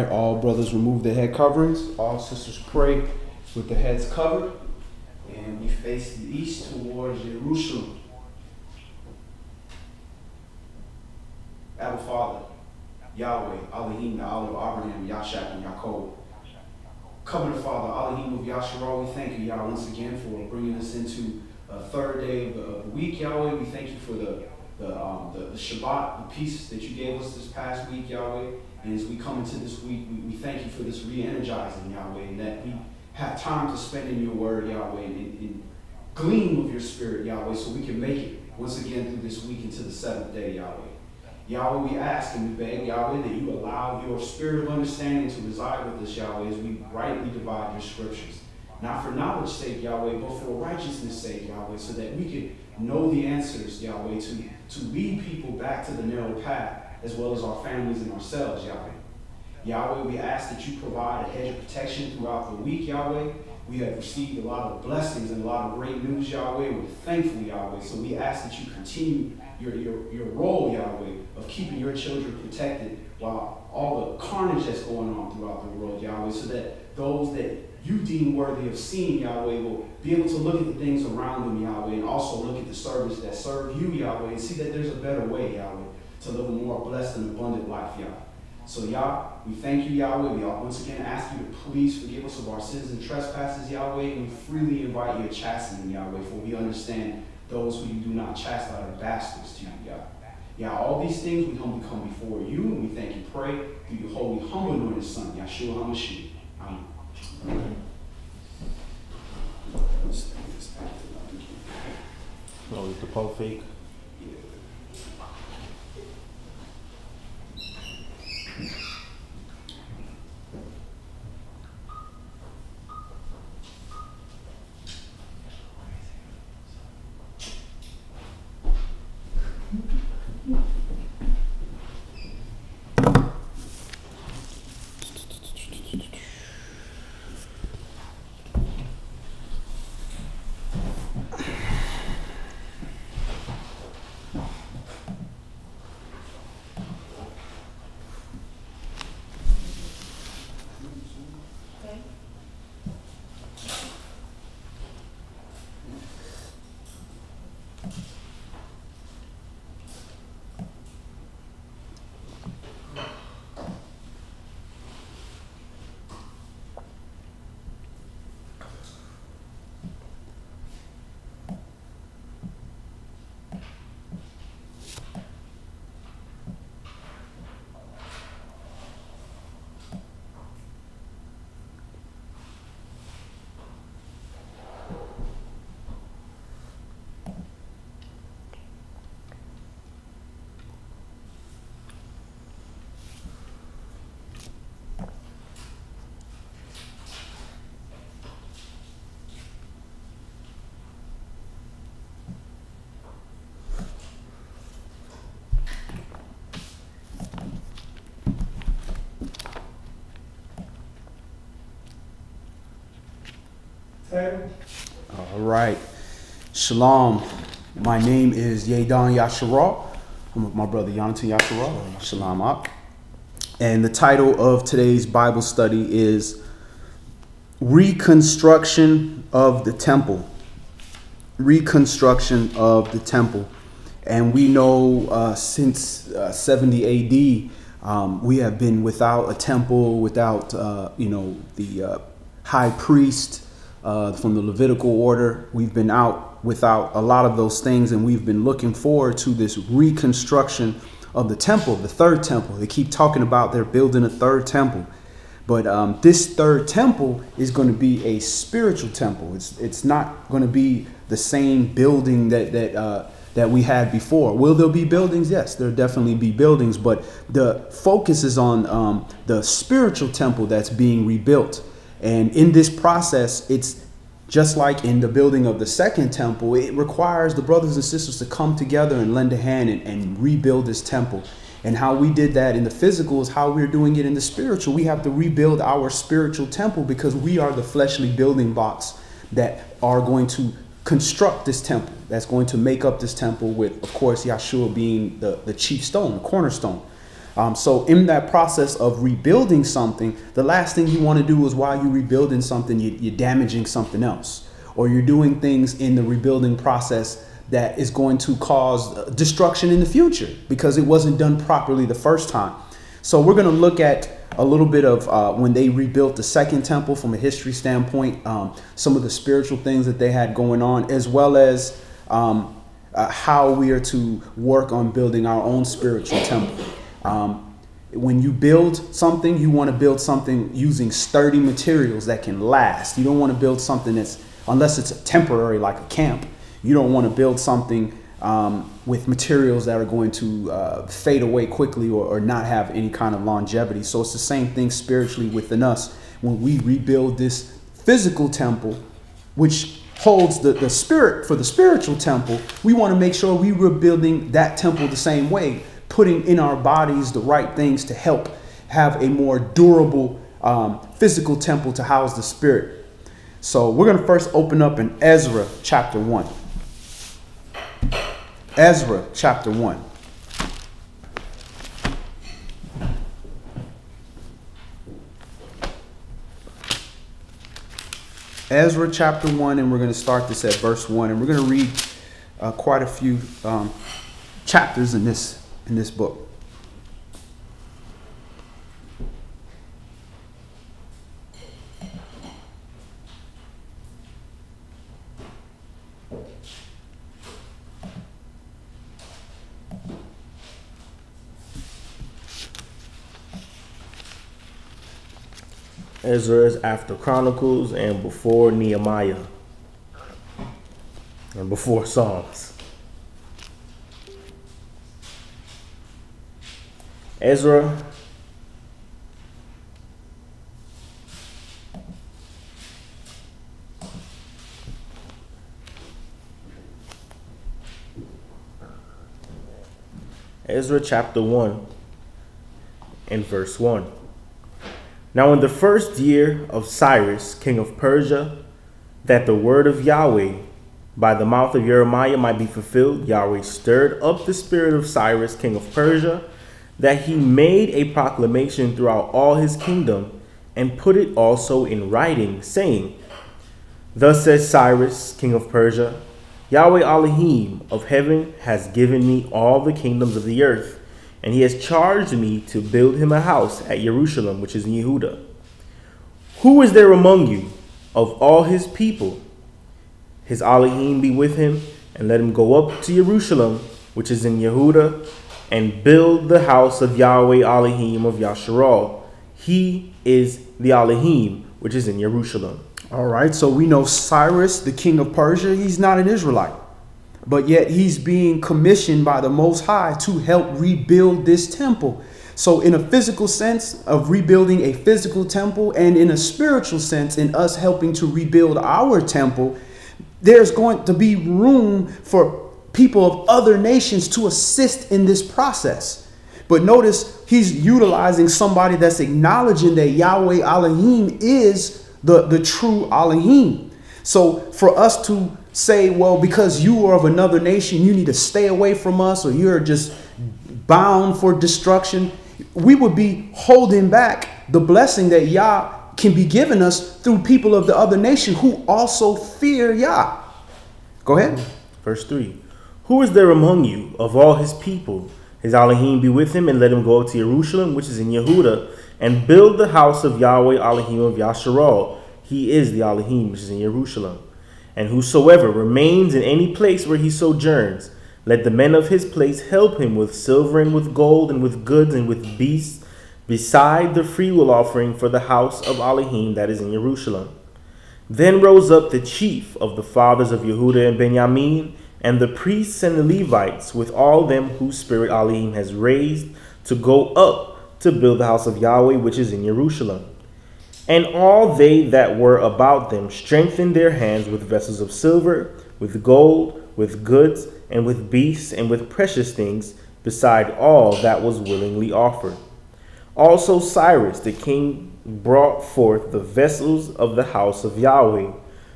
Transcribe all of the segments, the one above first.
right, all brothers remove their head coverings. All sisters pray with their heads covered. And we face the east towards Jerusalem. Our Father, Yahweh, Elohim, Yahweh, Abraham, Yashak, and Yaakov. Covenant Father, Elohim of Yahshua, we thank you, Yah, once again for bringing us into a third day of the week, Yahweh. We thank you for the Shabbat, the peace that you gave us this past week, Yahweh. And as we come into this week, we thank you for this re-energizing, Yahweh, and that we have time to spend in your word, Yahweh, and glean with your spirit, Yahweh, so we can make it once again through this week into the seventh day, Yahweh. Yahweh, we ask and we beg, Yahweh, that you allow your spirit of understanding to reside with us, Yahweh, as we rightly divide your scriptures. Not for knowledge's sake, Yahweh, but for righteousness' sake, Yahweh, so that we can know the answers, Yahweh, to lead people back to the narrow path, as well as our families and ourselves, Yahweh. Yahweh, we ask that you provide a hedge of protection throughout the week, Yahweh. We have received a lot of blessings and a lot of great news, Yahweh. We're thankful, Yahweh. So we ask that you continue your role, Yahweh, of keeping your children protected while all the carnage that's going on throughout the world, Yahweh, so that those that you deem worthy of seeing, Yahweh, will be able to look at the things around them, Yahweh, and also look at the servants that serve you, Yahweh, and see that there's a better way, Yahweh, to live a more blessed and abundant life, Yahweh. So, Yah, we thank you, Yahweh. We once again ask you to please forgive us of our sins and trespasses, Yahweh, and we freely invite your chastening, Yahweh, for we understand those who you do not chastise are bastards to you, Yah. Yah, all these things we humbly come before you, and we thank you, pray, through your holy, humble anointed Son, Yahshua HaMashiach. Amen. Oh, is the Pope fake? All right. Shalom. My name is Yedan Yashara. I'm with my brother Yonatan Yashara. Shalom up. And the title of today's Bible study is Reconstruction of the Temple. Reconstruction of the Temple. And we know since 70 AD, we have been without a temple, without, the high priest, from the Levitical order. We've been out without a lot of those things, and we've been looking forward to this reconstruction of the temple, the third temple. They keep talking about they're building a third temple, but this third temple is going to be a spiritual temple. It's not going to be the same building that we had before. Will there be buildings? Yes, there'll definitely be buildings, but the focus is on the spiritual temple that's being rebuilt. And in this process, it's just like in the building of the second temple. It requires the brothers and sisters to come together and lend a hand and rebuild this temple. And how we did that in the physical is how we're doing it in the spiritual. We have to rebuild our spiritual temple because we are the fleshly building blocks that are going to construct this temple, that's going to make up this temple with, of course, Yahshua being the chief stone, the cornerstone. So in that process of rebuilding something, the last thing you want to do is while you're rebuilding something, you're damaging something else, or you're doing things in the rebuilding process that is going to cause destruction in the future because it wasn't done properly the first time. So we're going to look at a little bit of when they rebuilt the second temple from a history standpoint, some of the spiritual things that they had going on, as well as how we are to work on building our own spiritual temple. When you build something, you want to build something using sturdy materials that can last. You don't want to build something that's, unless it's temporary like a camp, you don't want to build something with materials that are going to fade away quickly or not have any kind of longevity. So it's the same thing spiritually within us. When we rebuild this physical temple, which holds the spirit for the spiritual temple, we want to make sure we were building that temple the same way, putting in our bodies the right things to help have a more durable physical temple to house the spirit. So we're going to first open up in Ezra chapter 1. Ezra chapter 1. Ezra chapter 1, and we're going to start this at verse 1, and we're going to read quite a few chapters in this book. Ezra is after Chronicles and before Nehemiah and before Psalms. Ezra chapter 1 and verse 1. Now in the first year of Cyrus, king of Persia, that the word of Yahweh by the mouth of Jeremiah might be fulfilled, Yahweh stirred up the spirit of Cyrus, king of Persia, that he made a proclamation throughout all his kingdom, and put it also in writing, saying, Thus says Cyrus, king of Persia, Yahweh Elohim of heaven has given me all the kingdoms of the earth, and he has charged me to build him a house at Jerusalem, which is in Yehuda. Who is there among you of all his people? His Elohim be with him, and let him go up to Jerusalem, which is in Yehuda, and build the house of Yahweh Elohim of Yasharal. He is the Elohim, which is in Jerusalem. All right, so we know Cyrus, the king of Persia, he's not an Israelite. But yet he's being commissioned by the Most High to help rebuild this temple. So in a physical sense of rebuilding a physical temple, and in a spiritual sense in us helping to rebuild our temple, there's going to be room for people of other nations to assist in this process. But notice he's utilizing somebody that's acknowledging that Yahweh Elohim is the true Elohim. So for us to say, well, because you are of another nation, you need to stay away from us, or you're just bound for destruction, we would be holding back the blessing that Yah can be given us through people of the other nation who also fear Yah. Go ahead. Verse 3. Who is there among you of all his people? His Elohim be with him, and let him go up to Jerusalem, which is in Yehuda, and build the house of Yahweh Elohim of Yasharal. He is the Elohim, which is in Jerusalem. And whosoever remains in any place where he sojourns, let the men of his place help him with silver and with gold and with goods and with beasts, beside the freewill offering for the house of Elohim that is in Jerusalem. Then rose up the chief of the fathers of Yehuda and Benjamin, and the priests and the Levites, with all them whose spirit Elohim has raised, to go up to build the house of Yahweh which is in Jerusalem. And all they that were about them strengthened their hands with vessels of silver, with gold, with goods, and with beasts, and with precious things, beside all that was willingly offered. Also Cyrus the king brought forth the vessels of the house of Yahweh,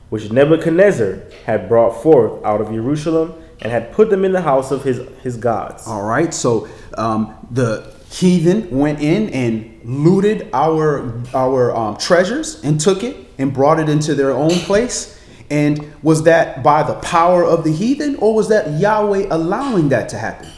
which Nebuchadnezzar had brought forth out of Jerusalem, and had put them in the house of his gods. All right, so the heathen went in and looted our treasures and took it and brought it into their own place? And was that by the power of the heathen, or was that Yahweh allowing that to happen?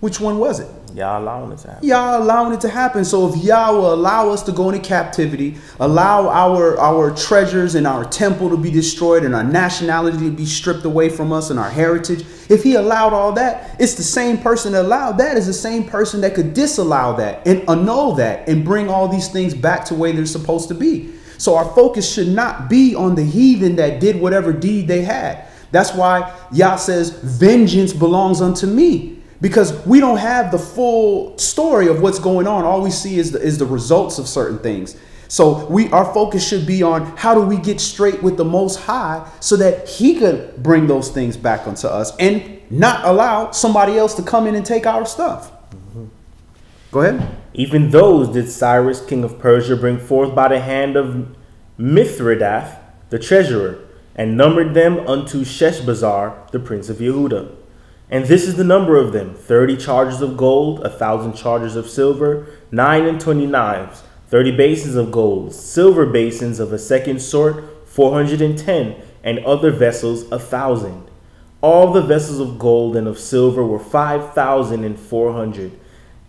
Which one was it? Y'all allowing it to happen. Y'all allowing it to happen. So if Yahweh allow us to go into captivity, allow our treasures and our temple to be destroyed and our nationality to be stripped away from us and our heritage, if he allowed all that, it's the same person that allowed that is the same person that could disallow that and annul that and bring all these things back to where they're supposed to be. So our focus should not be on the heathen that did whatever deed they had. That's why Yah says, vengeance belongs unto me. Because we don't have the full story of what's going on. All we see is the results of certain things. So our focus should be on how do we get straight with the Most High so that he could bring those things back unto us and not allow somebody else to come in and take our stuff. Go ahead. Even those did Cyrus, king of Persia, bring forth by the hand of Mithridath, the treasurer, and numbered them unto Sheshbazzar, the prince of Yehuda. And this is the number of them: 30 chargers of gold, 1,000 chargers of silver, 29 knives, 30 basins of gold, silver basins of a second sort, 410, and other vessels 1,000. All the vessels of gold and of silver were 5,400.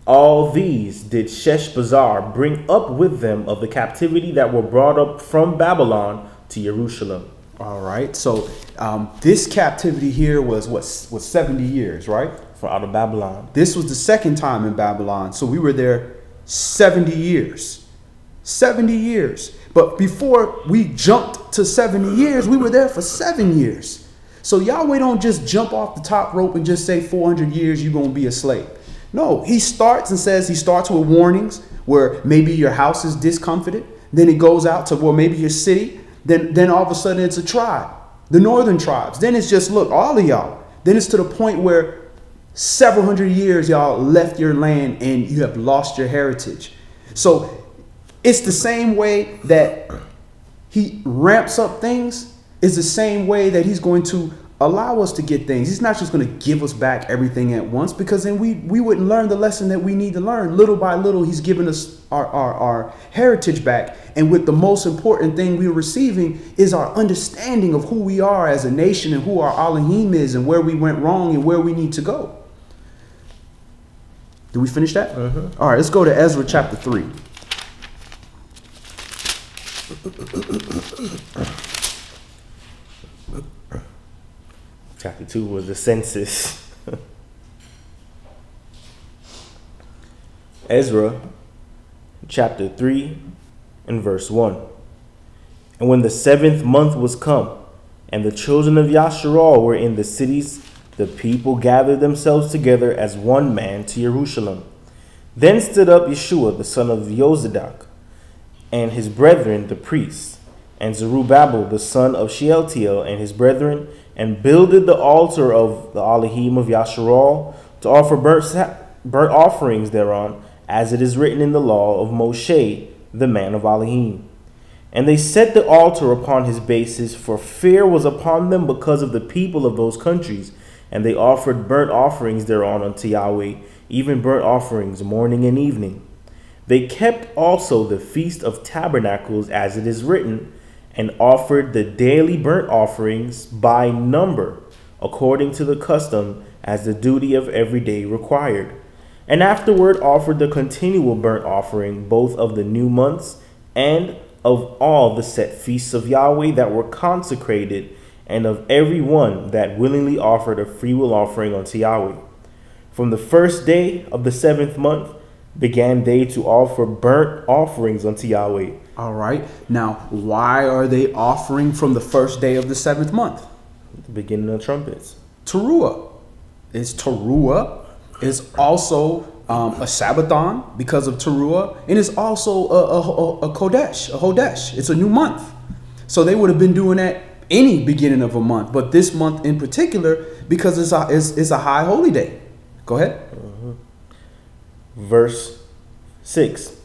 All these did Sheshbazzar bring up with them of the captivity that were brought up from Babylon to Jerusalem. All right. So this captivity here was 70 years, right? For out of Babylon. This was the second time in Babylon. So we were there 70 years. 70 years. But before we jumped to 70 years, we were there for 7 years. So Yahweh don't just jump off the top rope and just say 400 years you're going to be a slave. No, he starts with warnings where maybe your house is discomfited. Then it goes out to, well, maybe your city. Then all of a sudden it's a tribe, the northern tribes. Then it's just, look, all of y'all. Then it's to the point where several hundred years y'all left your land and you have lost your heritage. So it's the same way that he ramps up things, is the same way that he's going to allow us to get things. He's not just going to give us back everything at once, because then we wouldn't learn the lesson that we need to learn. Little by little, he's giving us our heritage back. And with the most important thing we're receiving is our understanding of who we are as a nation and who our Elohim is and where we went wrong and where we need to go. Did we finish that? All right, let's go to Ezra chapter 3. Chapter 2 was the census. Ezra, chapter 3, and verse 1. And when the 7th month was come, and the children of Yasharal were in the cities, the people gathered themselves together as one man to Jerusalem. Then stood up Yeshua, the son of Yozadak, and his brethren, the priests, and Zerubbabel, the son of Shealtiel, and his brethren, and builded the altar of the Elohim of Yasharal to offer burnt offerings thereon, as it is written in the law of Moshe, the man of Elohim. And they set the altar upon his bases, for fear was upon them because of the people of those countries. And they offered burnt offerings thereon unto Yahweh, even burnt offerings morning and evening. They kept also the feast of tabernacles, as it is written, and offered the daily burnt offerings by number, according to the custom, as the duty of every day required. And afterward offered the continual burnt offering, both of the new months and of all the set feasts of Yahweh that were consecrated, and of every one that willingly offered a freewill offering unto Yahweh. From the first day of the 7th month began they to offer burnt offerings unto Yahweh. All right. Now, why are they offering from the first day of the 7th month? The beginning of trumpets. Teruah. It's Teruah. It's also a Sabbathon because of Teruah. And it's also a Kodesh, a Hodesh. It's a new month. So they would have been doing that any beginning of a month. But this month in particular, because it's a high holy day. Go ahead. Verse 6.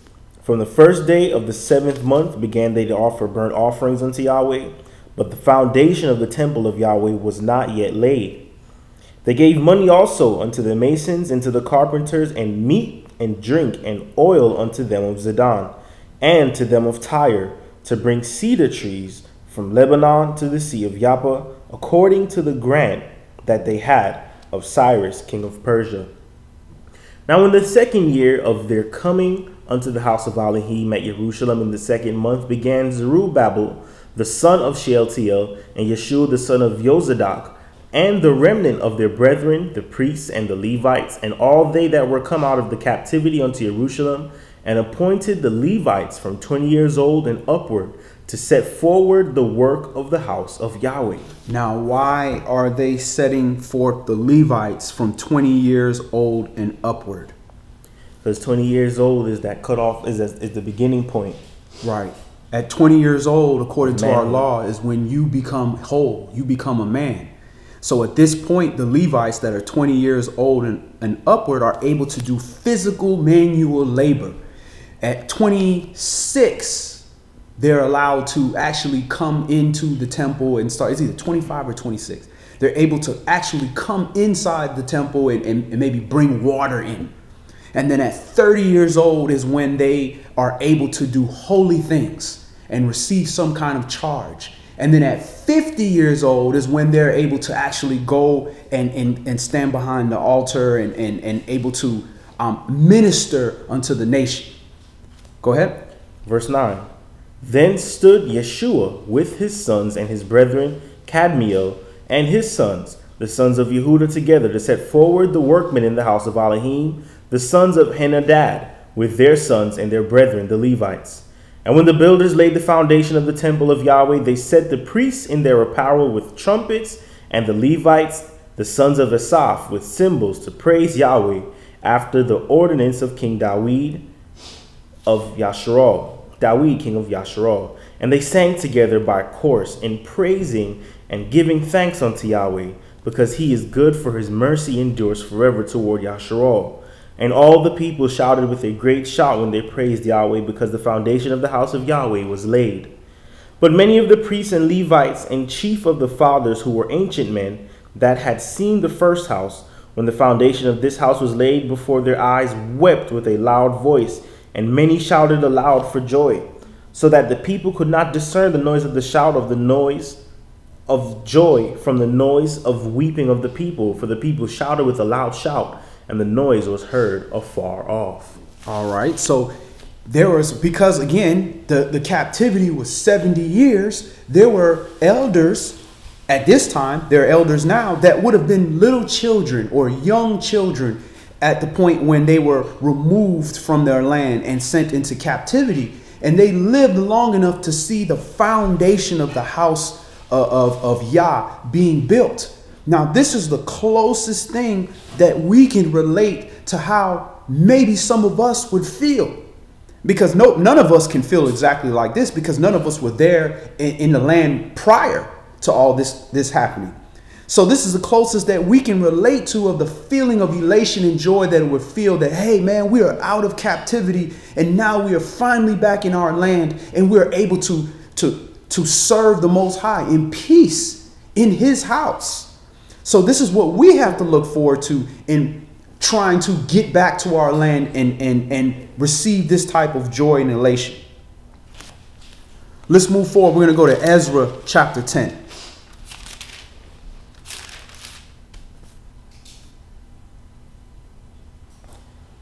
From the first day of the 7th month began they to offer burnt offerings unto Yahweh, but the foundation of the temple of Yahweh was not yet laid. They gave money also unto the masons and to the carpenters, and meat and drink and oil unto them of Zidon, and to them of Tyre, to bring cedar trees from Lebanon to the sea of Joppa, according to the grant that they had of Cyrus king of Persia. Now in the 2nd year of their coming unto the house of Elohim at Jerusalem, in the 2nd month, began Zerubbabel the son of Shealtiel, and Yeshua the son of Jozadak, and the remnant of their brethren, the priests and the Levites, and all they that were come out of the captivity unto Jerusalem, and appointed the Levites from 20 years old and upward to set forward the work of the house of Yahweh. Now, why are they setting forth the Levites from 20 years old and upward? Because 20 years old is that cutoff, is the beginning point. Right. At 20 years old, according to our Man. law, is when you become whole, you become a man. So at this point, the Levites that are 20 years old and upward are able to do physical manual labor. At 26, they're allowed to actually come into the temple and start. It's either 25 or 26. They're able to actually come inside the temple and maybe bring water in. And then at 30 years old is when they are able to do holy things and receive some kind of charge. And then at 50 years old is when they're able to actually go and stand behind the altar and able to minister unto the nation. Go ahead. Verse 9. Then stood Yeshua with his sons and his brethren, Kadmiel, and his sons, the sons of Yehuda, together to set forward the workmen in the house of Elohim, the sons of Henadad, with their sons and their brethren, the Levites. And when the builders laid the foundation of the temple of Yahweh, they set the priests in their apparel with trumpets, and the Levites, the sons of Asaph, with cymbals, to praise Yahweh, after the ordinance of King Dawid of Yasharal, Dawid, king of Yasharal. And they sang together by course, in praising and giving thanks unto Yahweh, because he is good, for his mercy endures forever toward Yasharal. And all the people shouted with a great shout when they praised Yahweh, because the foundation of the house of Yahweh was laid. But many of the priests and Levites and chief of the fathers, who were ancient men, that had seen the first house, when the foundation of this house was laid before their eyes, wept with a loud voice, and many shouted aloud for joy, so that the people could not discern the noise of the shout of the noise of joy from the noise of weeping of the people. For the people shouted with a loud shout, and the noise was heard afar off. All right. So there was, because again, the captivity was 70 years. There were elders at this time. There are elders now that would have been little children or young children at the point when they were removed from their land and sent into captivity. And they lived long enough to see the foundation of the house of Yah being built. Now, this is the closest thing that we can relate to how maybe some of us would feel. Because none of us can feel exactly like this, because none of us were there in the land prior to all this happening. So this is the closest that we can relate to of the feeling of elation and joy that it would feel that, hey, man, we are out of captivity and now we are finally back in our land and we're able to serve the Most High in peace in his house. So this is what we have to look forward to in trying to get back to our land and receive this type of joy and elation. Let's move forward. We're going to go to Ezra chapter 10.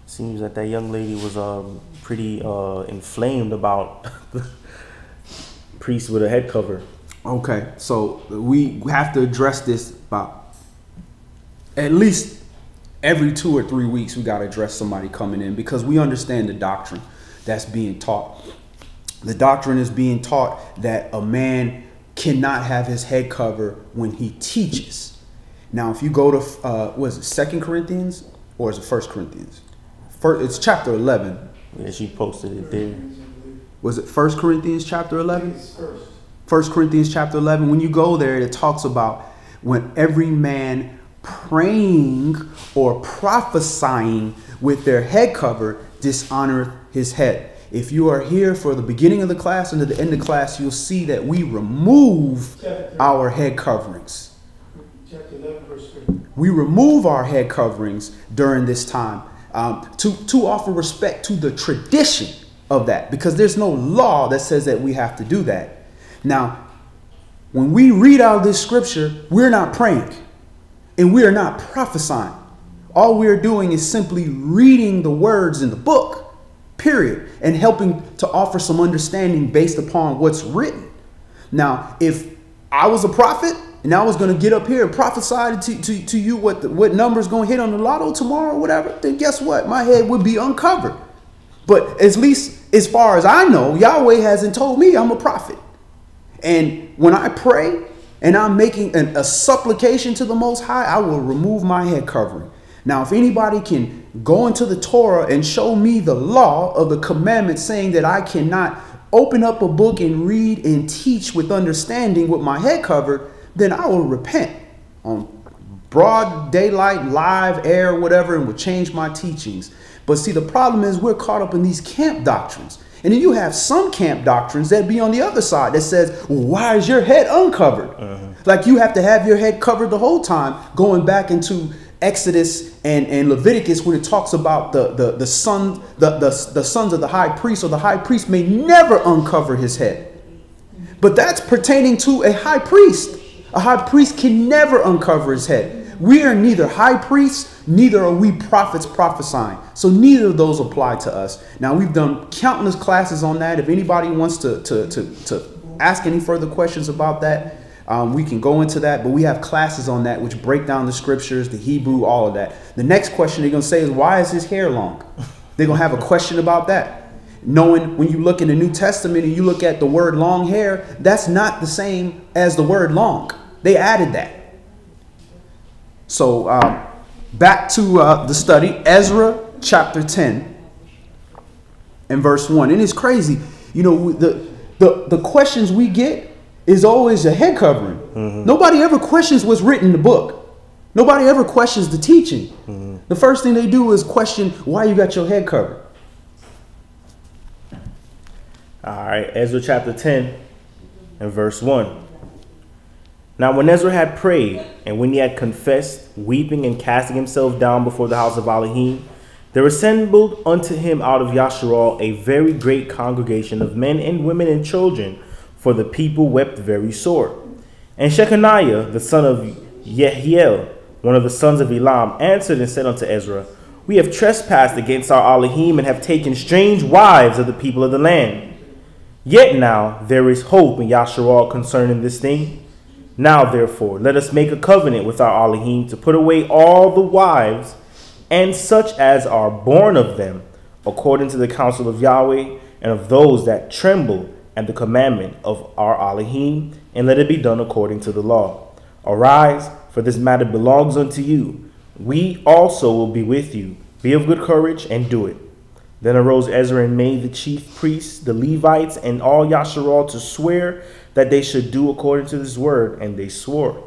Seems that young lady was pretty inflamed about priests with a head cover. Okay, so we have to address this about at least every 2 or 3 weeks. We got to address somebody coming in, because we understand the doctrine that's being taught. The doctrine is being taught that a man cannot have his head cover when he teaches. Now, if you go to, what is it, 2 Corinthians or is it 1 Corinthians? It's chapter 11. Yeah, she posted it there. Was it 1 Corinthians chapter 11? 1 Corinthians chapter 11. When you go there, it talks about when every man praying or prophesying with their head cover dishonoreth his head. If you are here for the beginning of the class and to the end of the class, you'll see that we remove our head coverings. Chapter 11, verse 3. We remove our head coverings during this time. to offer respect to the tradition of that, because there's no law that says that we have to do that. Now, when we read out this scripture, we're not praying and we are not prophesying. All we're doing is simply reading the words in the book, period, and helping to offer some understanding based upon what's written. Now, if I was a prophet and I was going to get up here and prophesy to you what number's going to hit on the lotto tomorrow or whatever, then guess what? My head would be uncovered. But at least as far as I know, Yahweh hasn't told me I'm a prophet. And when I pray and I'm making a supplication to the Most High, I will remove my head covering. Now, if anybody can go into the Torah and show me the law of the commandment saying that I cannot open up a book and read and teach with understanding with my head covered, then I will repent on broad daylight, live air, whatever, and will change my teachings. But see, the problem is we're caught up in these camp doctrines. And then you have some camp doctrines that be on the other side that says, why is your head uncovered? Like you have to have your head covered the whole time, going back into Exodus and Leviticus when it talks about the sons of the high priest, or the high priest may never uncover his head. But that's pertaining to a high priest. A high priest can never uncover his head. We are neither high priests, neither are we prophets prophesying. So neither of those apply to us. Now, we've done countless classes on that. If anybody wants to ask any further questions about that, we can go into that. But we have classes on that which break down the scriptures, the Hebrew, all of that. The next question they're going to say is, why is his hair long? They're going to have a question about that. Knowing when you look in the New Testament and you look at the word long hair, that's not the same as the word long. They added that. So back to the study, Ezra chapter 10 and verse 1. And it's crazy. You know, the questions we get is always a head covering. Nobody ever questions what's written in the book. Nobody ever questions the teaching. The first thing they do is question why you got your head covered. All right, Ezra chapter 10 and verse 1. Now when Ezra had prayed, and when he had confessed, weeping and casting himself down before the house of Elohim, there assembled unto him out of Yasharal a very great congregation of men and women and children, for the people wept very sore. And Shechaniah, the son of Yehiel, one of the sons of Elam, answered and said unto Ezra, We have trespassed against our Elohim, and have taken strange wives of the people of the land. Yet now there is hope in Yasharal concerning this thing. Now, therefore, let us make a covenant with our Elohim to put away all the wives and such as are born of them, according to the counsel of Yahweh and of those that tremble at the commandment of our Elohim, and let it be done according to the law. Arise, for this matter belongs unto you. We also will be with you. Be of good courage and do it. Then arose Ezra and made the chief priests, the Levites, and all Yasharal to swear that they should do according to this word, and they swore.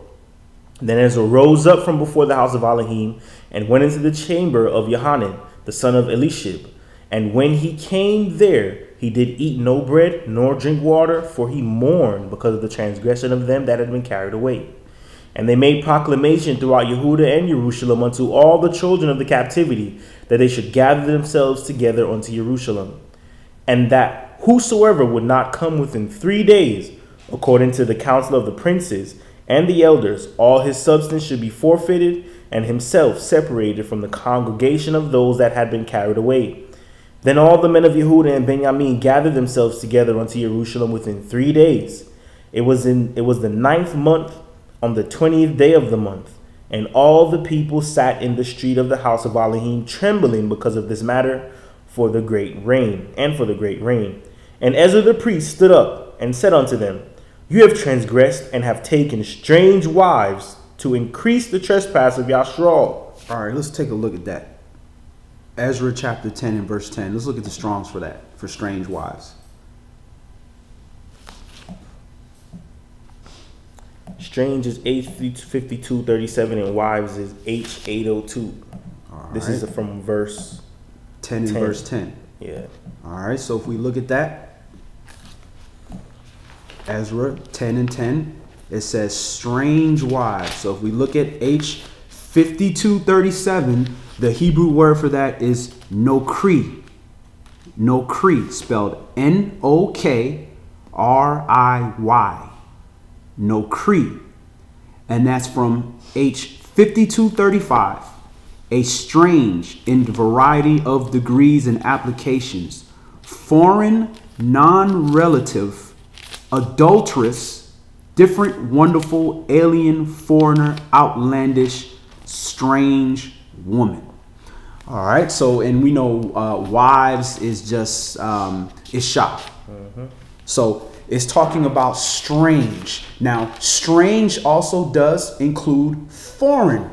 Then Ezra rose up from before the house of Elohim, and went into the chamber of Yohanan, the son of Elishib. And when he came there, he did eat no bread, nor drink water, for he mourned because of the transgression of them that had been carried away. And they made proclamation throughout Yehuda and Jerusalem unto all the children of the captivity, that they should gather themselves together unto Jerusalem, and that whosoever would not come within 3 days, according to the counsel of the princes and the elders, all his substance should be forfeited, and himself separated from the congregation of those that had been carried away. Then all the men of Yehuda and Benjamin gathered themselves together unto Jerusalem within 3 days. It was the 9th month, on the 20th day of the month. And all the people sat in the street of the house of Elohim, trembling because of this matter, for the great rain. And Ezra the priest stood up and said unto them, You have transgressed and have taken strange wives to increase the trespass of Yasharal. All right, let's take a look at that. Ezra chapter 10 and verse 10. Let's look at the Strongs for that, for strange wives. Strange is H5237 and wives is H802. This is from verse 10 and verse 10. Yeah. All right, so if we look at that, Ezra 10 and 10, it says strange wives. So if we look at H5237, The Hebrew word for that is nokri. Nokri, spelled Nokriy. Nokri. And that's from H5235. A strange in variety of degrees and applications, foreign, non-relative, adulterous, different, wonderful, alien, foreigner, outlandish, strange woman. All right, so, and we know wives is just Isha. So it's talking about strange. Now, strange also does include foreigners.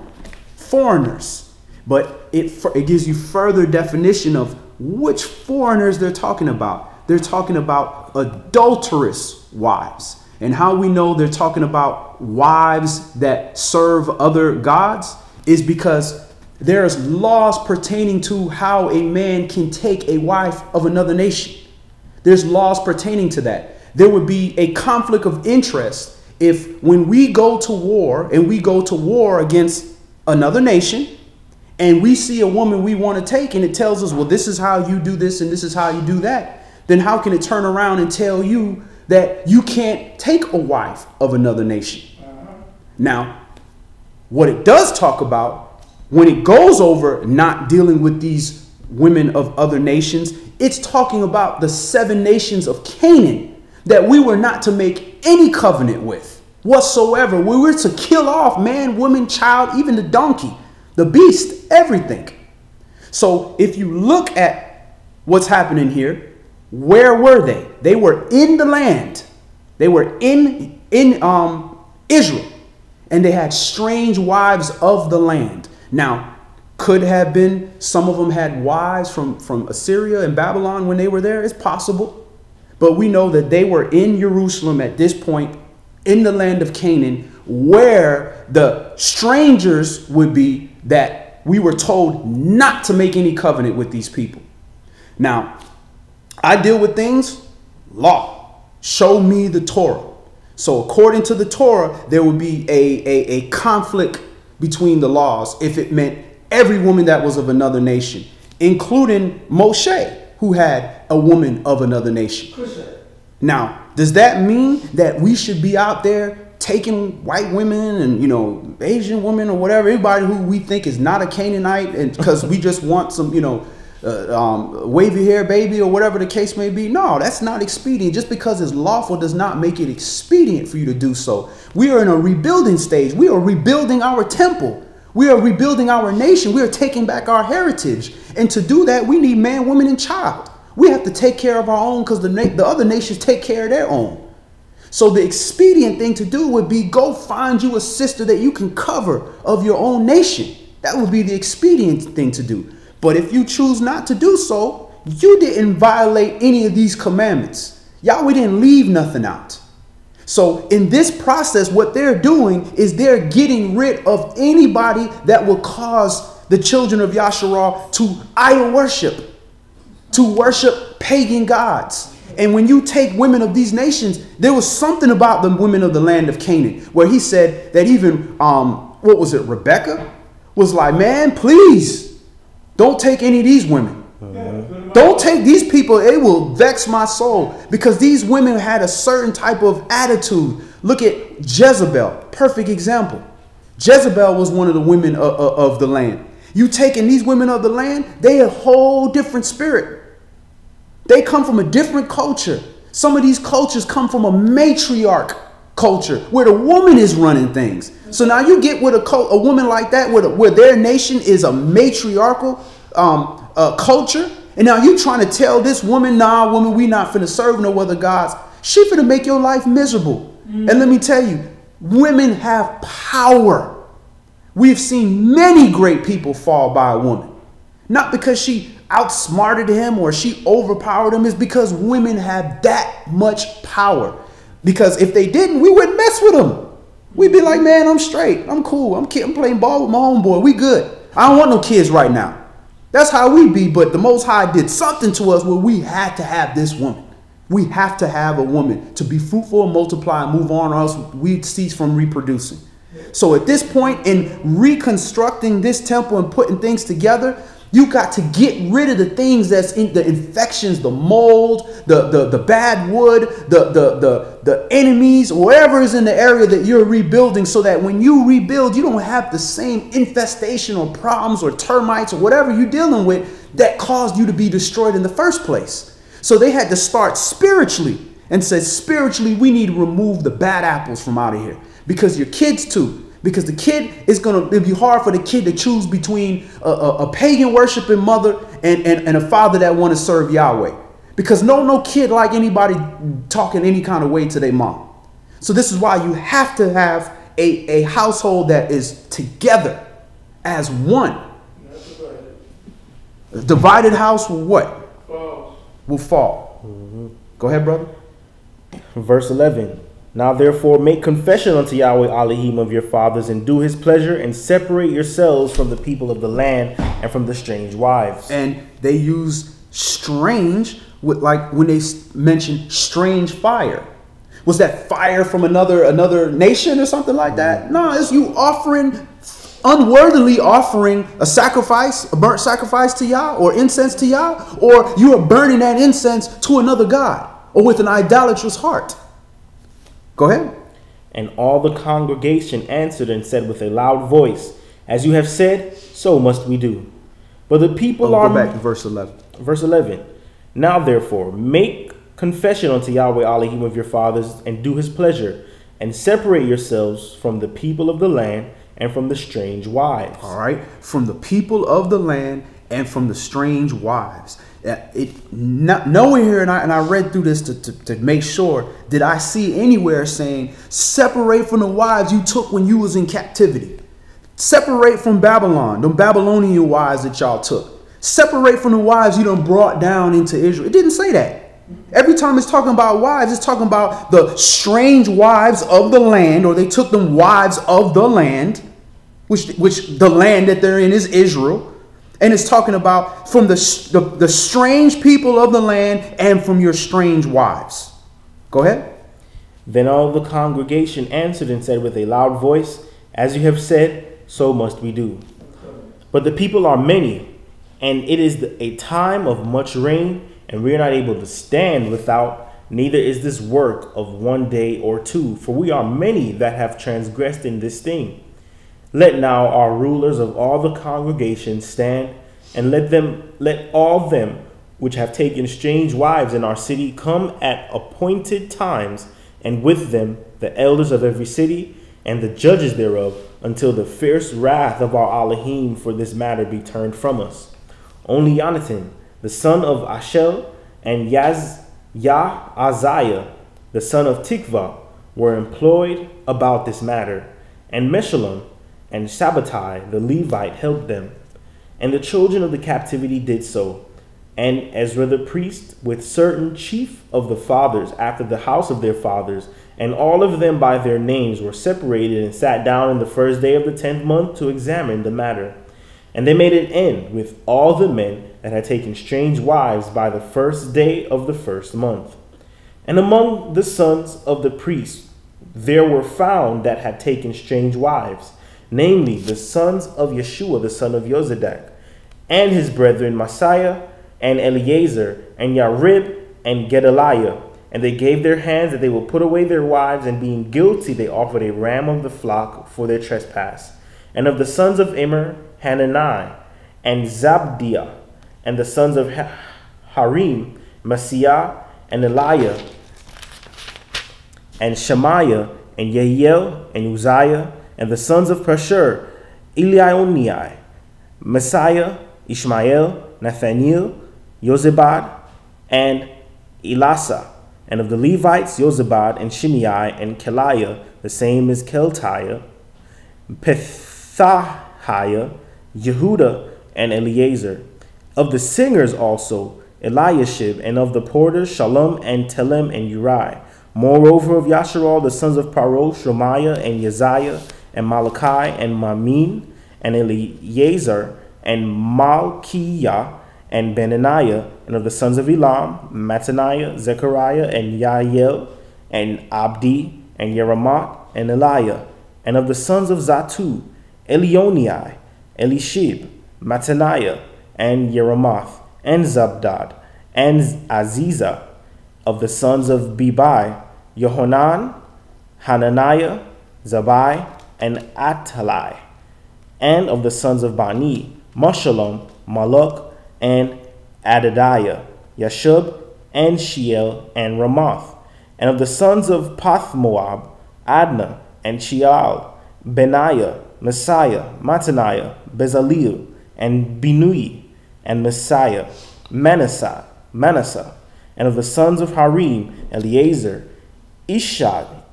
But it gives you further definition of which foreigners they're talking about. They're talking about adulterous wives. And how we know they're talking about wives that serve other gods is because there's laws pertaining to how a man can take a wife of another nation. There's laws pertaining to that. There would be a conflict of interest if when we go to war and we go to war against another nation, and we see a woman we want to take and it tells us, well, this is how you do this and this is how you do that, then how can it turn around and tell you that you can't take a wife of another nation? Now, what it does talk about, when it goes over not dealing with these women of other nations, it's talking about the 7 nations of Canaan that we were not to make any covenant with whatsoever. We were to kill off man, woman, child, even the donkey, the beast, everything. So if you look at what's happening here, where were they? They were in the land. They were in Israel, and they had strange wives of the land. Now, could have been some of them had wives from Assyria and Babylon when they were there. It's possible. But we know that they were in Jerusalem at this point, in the land of Canaan, where the strangers would be, that we were told not to make any covenant with these people. Now, I deal with things, law. Show me the Torah. So according to the Torah, there would be a conflict between the laws if it meant every woman that was of another nation, including Moshe, who had a woman of another nation. Now, does that mean that we should be out there taking white women and, you know, Asian women or whatever, everybody who we think is not a Canaanite, and because we just want some, you know, wavy hair baby or whatever the case may be? No, that's not expedient. Just because it's lawful does not make it expedient for you to do so. We are in a rebuilding stage. We are rebuilding our temple. We are rebuilding our nation. We are taking back our heritage. And to do that, we need man, woman, and child. We have to take care of our own because the other nations take care of their own. So the expedient thing to do would be go find you a sister that you can cover of your own nation. That would be the expedient thing to do. But if you choose not to do so, you didn't violate any of these commandments. Yahweh didn't leave nothing out. So in this process, what they're doing is they're getting rid of anybody that will cause the children of Yasharah to idol worship, to worship pagan gods. And when you take women of these nations, there was something about the women of the land of Canaan where he said that even, what was it, Rebecca was like, man, please don't take any of these women. Don't take these people. It will vex my soul, because these women had a certain type of attitude. Look at Jezebel, perfect example. Jezebel was one of the women of the land. You taking these women of the land, they a whole different spirit. They come from a different culture. Some of these cultures come from a matriarch culture where the woman is running things. So now you get with a woman like that where their nation is a matriarchal culture. And now you trying to tell this woman, nah, woman, we not finna serve no other gods. She finna make your life miserable. And let me tell you, women have power. We've seen many great people fall by a woman. Not because she outsmarted him or she overpowered him. It's because women have that much power. Because if they didn't, we wouldn't mess with them. We'd be like, man, I'm straight. I'm cool. I'm playing ball with my homeboy. We good. I don't want no kids right now. That's how we be. But the Most High did something to us where we had to have this woman. We have to have a woman to be fruitful and multiply and move on, or else we'd cease from reproducing. So at this point in reconstructing this temple and putting things together, you got to get rid of the things that's in the infections, the mold, the bad wood, the enemies, whatever is in the area that you're rebuilding, so that when you rebuild, you don't have the same infestation or problems or termites or whatever you're dealing with that caused you to be destroyed in the first place. So they had to start spiritually and said, spiritually, we need to remove the bad apples from out of here, because your kids too. Because the kid is it'll be hard for the kid to choose between a pagan worshiping mother and a father that want to serve Yahweh. Because no kid like anybody talking any kind of way to their mom. So this is why you have to have a household that is together as one. A divided house will what? Will fall. Go ahead, brother. Verse 11. Now therefore make confession unto Yahweh Elohim of your fathers, and do his pleasure, and separate yourselves from the people of the land and from the strange wives. And they use strange, with, like when they mention strange fire. Was that fire from another nation or something like that? No, it's you unworthily offering a sacrifice, a burnt sacrifice to Yah, or incense to Yah, or you are burning that incense to another god, or with an idolatrous heart. Go ahead. And all the congregation answered and said with a loud voice, as you have said, so must we do. But the people are... Go back to verse 11. Verse 11. Now therefore make confession unto Yahweh Elohim of your fathers, and do his pleasure, and separate yourselves from the people of the land and from the strange wives. All right. From the people of the land and from the strange wives. Nowhere here, and I read through this to make sure, did I see anywhere saying separate from the wives you took when you was in captivity. Separate from Babylon, the Babylonian wives that y'all took. Separate from the wives you done brought down into Israel. It didn't say that. Every time it's talking about wives, it's talking about the strange wives of the land, or they took them wives of the land, which the land that they're in is Israel. And it's talking about from the strange people of the land and from your strange wives. Go ahead. Then all the congregation answered and said with a loud voice, as you have said, so must we do. But the people are many, and it is a time of much rain, and we are not able to stand without, neither is this work of one day or two, for we are many that have transgressed in this thing. Let now our rulers of all the congregation stand, and let all them which have taken strange wives in our city come at appointed times, and with them the elders of every city and the judges thereof, until the fierce wrath of our Elohim for this matter be turned from us. Only Jonathan, the son of Ashel, and Yahaziah, the son of Tikvah, were employed about this matter, and Meshullam and Shabbatai the Levite helped them. And the children of the captivity did so. And Ezra the priest, with certain chief of the fathers after the house of their fathers, and all of them by their names, were separated and sat down in the first day of the 10th month to examine the matter. And they made an end with all the men that had taken strange wives by the first day of the first month. And among the sons of the priests there were found that had taken strange wives, namely the sons of Yeshua the son of Yozadak, and his brethren Messiah and Eleazar and Yarib and Gedaliah. And they gave their hands that they would put away their wives, and being guilty they offered a ram of the flock for their trespass. And of the sons of Immer, Hanani and Zabdiah, and the sons of Harim, Messiah and Eliah, and Shemaiah and Yehiel and Uzziah, and the sons of Pashur, Elionai, Messiah, Ishmael, Nathaniel, Yozabad, and Elasa. And of the Levites, Yozabad and Shimei and Keliah, the same as Keltiah, Pethahiah, Yehuda, and Eleazar. Of the singers also, Eliashib, and of the porters, Shalom and Telem and Uri. Moreover, of Yasharal, the sons of Paro, Shemaiah and Yeziah, and Malachi, and Mamin, and Eleazar, and Malkiah, and Benaniah. And of the sons of Elam, Mattaniah, Zechariah, and Yael, and Abdi, and Yeremoth, and Eliah. And of the sons of Zatu, Elionai, Elishib, Mattaniah, and Yeremoth, and Zabdad, and Aziza. Of the sons of Bebai, Yohanan, Hananiah, Zabai, and Atalai. And of the sons of Bani, Meshullam, Maluk, and Adadiah, Yashub, and Sheel, and Ramoth. And of the sons of Pathmoab, Adna, and Sheal, Benaiah, Messiah, Mattaniah, Bezaleel, and Binui, and Messiah, Manasseh. And of the sons of Harim, Eleazar, Ishiah,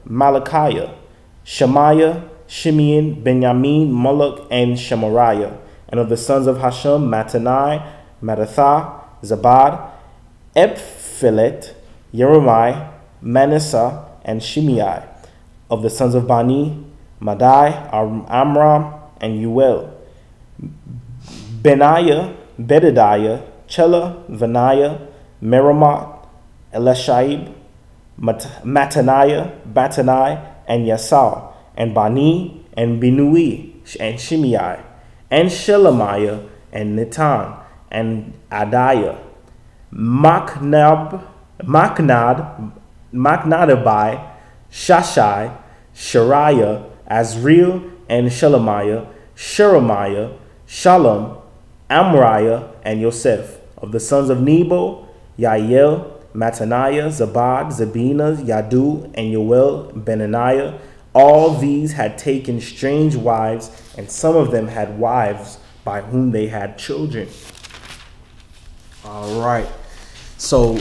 Malachiah, Shemaiah, Shimeon, Benjamin, Moloch, and Shemariah. And of the sons of Hashem, Mattanai, Mattatha, Zabad, Ephelet, Jeremiah, Manasseh, and Shimei. Of the sons of Bani, Madai, Amram, and Uel. Benaiah, Bedadiah, Chela, Vaniah, Meramot, Elishaib, Mattaniah, Battanai, and Yasal, and Bani, and Binui, and Shimei, and Shelemiah, and Netan, and Adiah, Macnadabai, Shashai, Shariah, Azriel, and Shelemiah, Sheremiah, Shalom, Amariah, and Yosef. Of the sons of Nebo, Yael, Mattaniah, Zabad, Zabina, Yadu, and Yoel, Benaniah. All these had taken strange wives, and some of them had wives by whom they had children. All right. So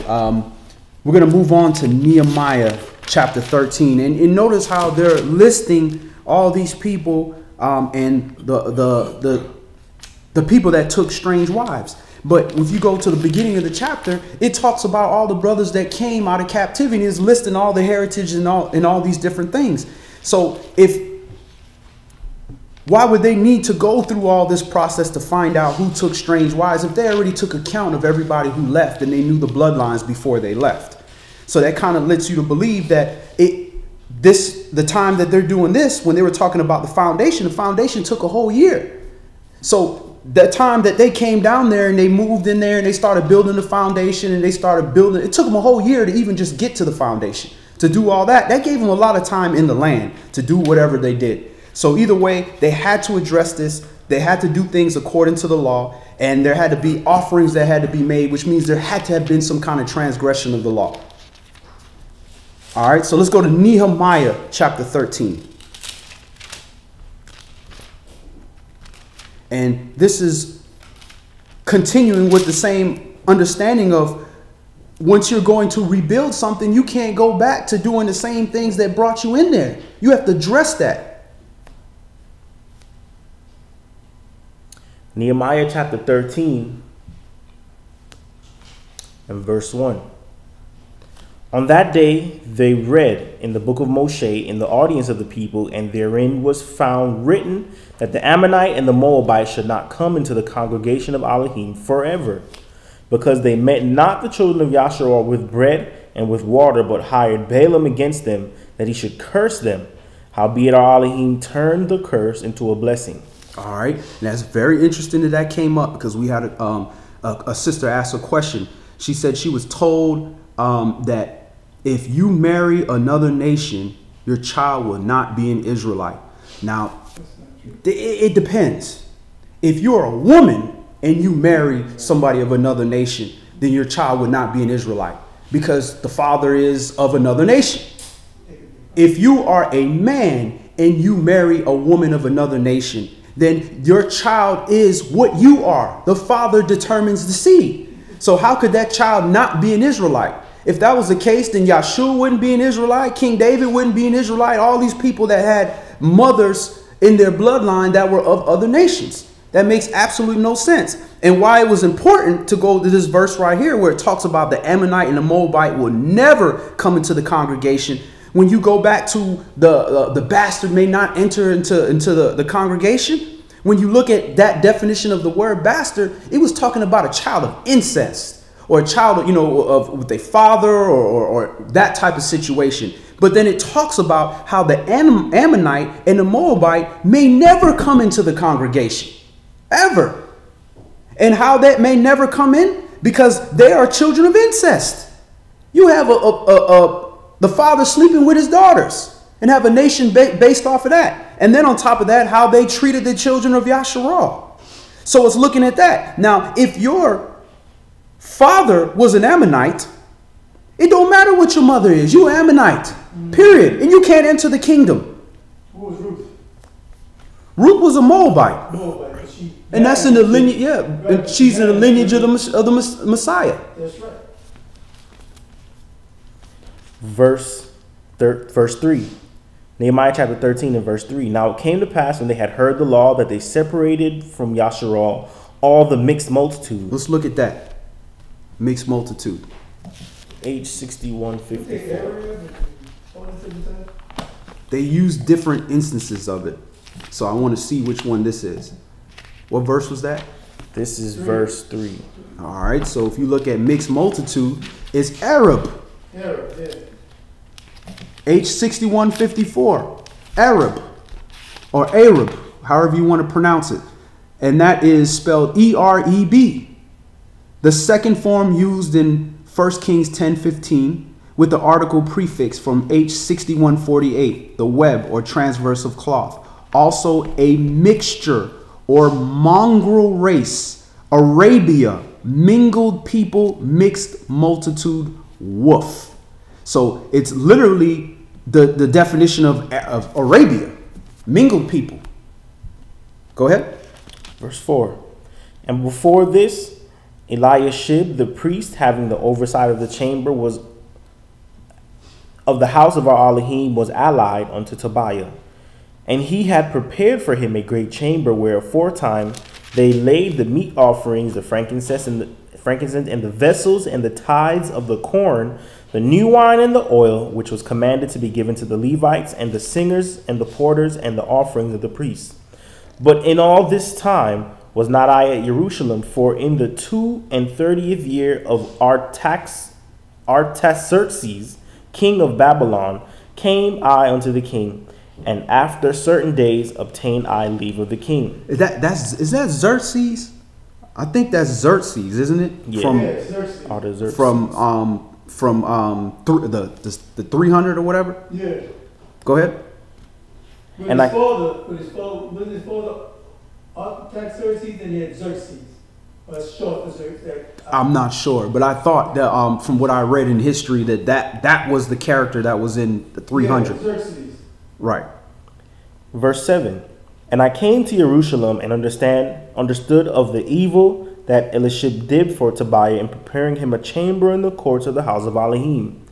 we're going to move on to Nehemiah chapter 13. And notice how they're listing all these people and the people that took strange wives. But if you go to the beginning of the chapter, it talks about all the brothers that came out of captivity. It's listing all the heritage and all these different things. So why would they need to go through all this process to find out who took strange wives if they already took account of everybody who left and they knew the bloodlines before they left? So that kind of lets you to believe that the time that they're doing this, when they were talking about the foundation took a whole year. So the time that they came down there and they moved in there and they started building the foundation and they started building, it took them a whole year to even just get to the foundation. To do all that, that gave them a lot of time in the land to do whatever they did. So either way, they had to address this. They had to do things according to the law, and there had to be offerings that had to be made, which means there had to have been some kind of transgression of the law. All right, so let's go to Nehemiah chapter 13. And this is continuing with the same understanding of once you're going to rebuild something, you can't go back to doing the same things that brought you in there. You have to address that. Nehemiah chapter 13 and verse 1. On that day they read in the book of Moshe in the audience of the people, and therein was found written that the Ammonite and the Moabite should not come into the congregation of Elohim forever, because they met not the children of Yasharah with bread and with water, but hired Balaam against them, that he should curse them. Howbeit our Elohim turned the curse into a blessing. All right, and that's very interesting that came up, because we had a sister ask a question. She said she was told that if you marry another nation, your child will not be an Israelite. Now, it depends. If you're a woman and you marry somebody of another nation, then your child would not be an Israelite, because the father is of another nation. If you are a man and you marry a woman of another nation, then your child is what you are. The father determines the seed. So how could that child not be an Israelite? If that was the case, then Yahshua wouldn't be an Israelite. King David wouldn't be an Israelite. All these people that had mothers in their bloodline that were of other nations. That makes absolutely no sense. And why it was important to go to this verse right here, where it talks about the Ammonite and the Moabite will never come into the congregation. When you go back to the bastard may not enter into the congregation. When you look at that definition of the word bastard, it was talking about a child of incest, or a child, of with a father or that type of situation. But then it talks about how the Ammonite and the Moabite may never come into the congregation, ever. And how that may never come in? Because they are children of incest. You have the father sleeping with his daughters and have a nation based off of that. And then on top of that, how they treated the children of Yasharal. So it's looking at that. Now, if your father was an Ammonite, it don't matter what your mother is. You're Ammonite, period. And you can't enter the kingdom. Who was Ruth? Ruth was a Moabite. Moabite. And that's in the lineage, yeah. And she's in the lineage of the Messiah. That's right. Verse 3. Nehemiah chapter 13 and verse 3. Now it came to pass when they had heard the law that they separated from Yasharal all the mixed multitude. Let's look at that. Mixed multitude. Age 6154. They use different instances of it. So I want to see which one this is. What verse was that? This is verse 3. All right. So if you look at mixed multitude, it's Arab. Arab, yeah. H 6154. Arab. Or Arab. However you want to pronounce it. And that is spelled E-R-E-B. The second form used in 1 Kings 10:15 with the article prefix from H 6148, the web or transverse of cloth. Also a mixture or mongrel race, Arabia, mingled people, mixed multitude, woof. So it's literally the definition of Arabia, mingled people. Go ahead. Verse 4. And before this, Eliashib, the priest, having the oversight of the chamber, was of the house of our Elohim, was allied unto Tobiah. And he had prepared for him a great chamber where aforetime they laid the meat offerings, the frankincense and the vessels and the tithes of the corn, the new wine and the oil, which was commanded to be given to the Levites and the singers and the porters and the offerings of the priests. But in all this time was not I at Jerusalem, for in the 32nd year of Artaxerxes, king of Babylon, came I unto the king. And after certain days obtained I leave of the king. Is that Xerxes? I think that's Xerxes, isn't it? Yeah. Xerxes. From the 300 or whatever. Yeah. Go ahead. When And his father Artaxerxes, and he had Xerxes. Short for Xerxes. I'm not sure, but I thought that from what I read in history that was the character that was in the 300. Yeah, Xerxes. Right. Verse 7. And I came to Jerusalem and understood of the evil that Eliashib did for Tobiah in preparing him a chamber in the courts of the house of Elohim.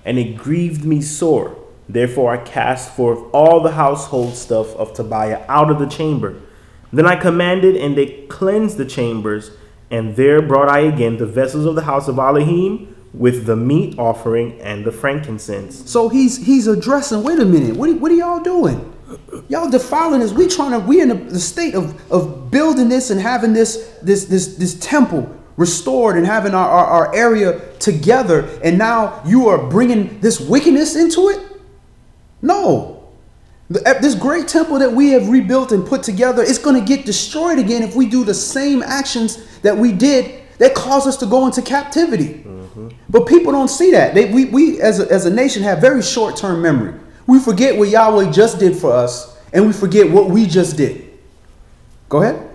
And it grieved me sore. Therefore I cast forth all the household stuff of Tobiah out of the chamber. Then I commanded, and they cleansed the chambers, and there brought I again the vessels of the house of Elohim with the meat offering and the frankincense. So he's addressing. Wait a minute. What are y'all doing? Y'all defiling this. We in the state of building this and having this temple restored and having our area together, and now you are bringing this wickedness into it? No. This great temple that we have rebuilt and put together, it's going to get destroyed again if we do the same actions that we did that caused us to go into captivity. But people don't see that. We as a nation have very short-term memory. We forget what Yahweh just did for us, and we forget what we just did. Go ahead.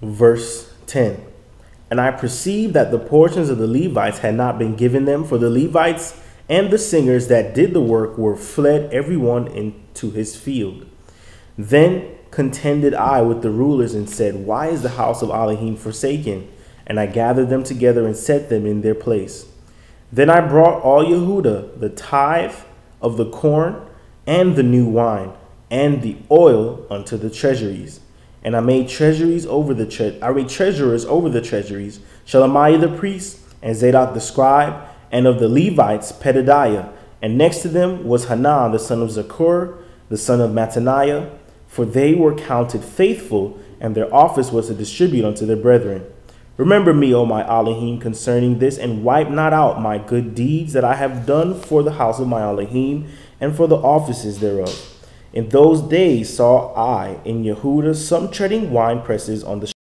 Verse 10. And I perceived that the portions of the Levites had not been given them, for the Levites and the singers that did the work were fled every one into his field. Then contended I with the rulers and said, why is the house of Elohim forsaken? And I gathered them together and set them in their place. Then I brought all Yehuda, the tithe of the corn and the new wine and the oil unto the treasuries. And I made treasuries over the treasurers over the treasuries, Shelemiah the priest and Zadok the scribe, and of the Levites Pedadiah. And next to them was Hanan the son of Zakur, the son of Mattaniah, for they were counted faithful, and their office was to distribute unto their brethren. Remember me, O my Elohim, concerning this, and wipe not out my good deeds that I have done for the house of my Elohim and for the offices thereof. In those days saw I in Yehuda some treading wine presses on the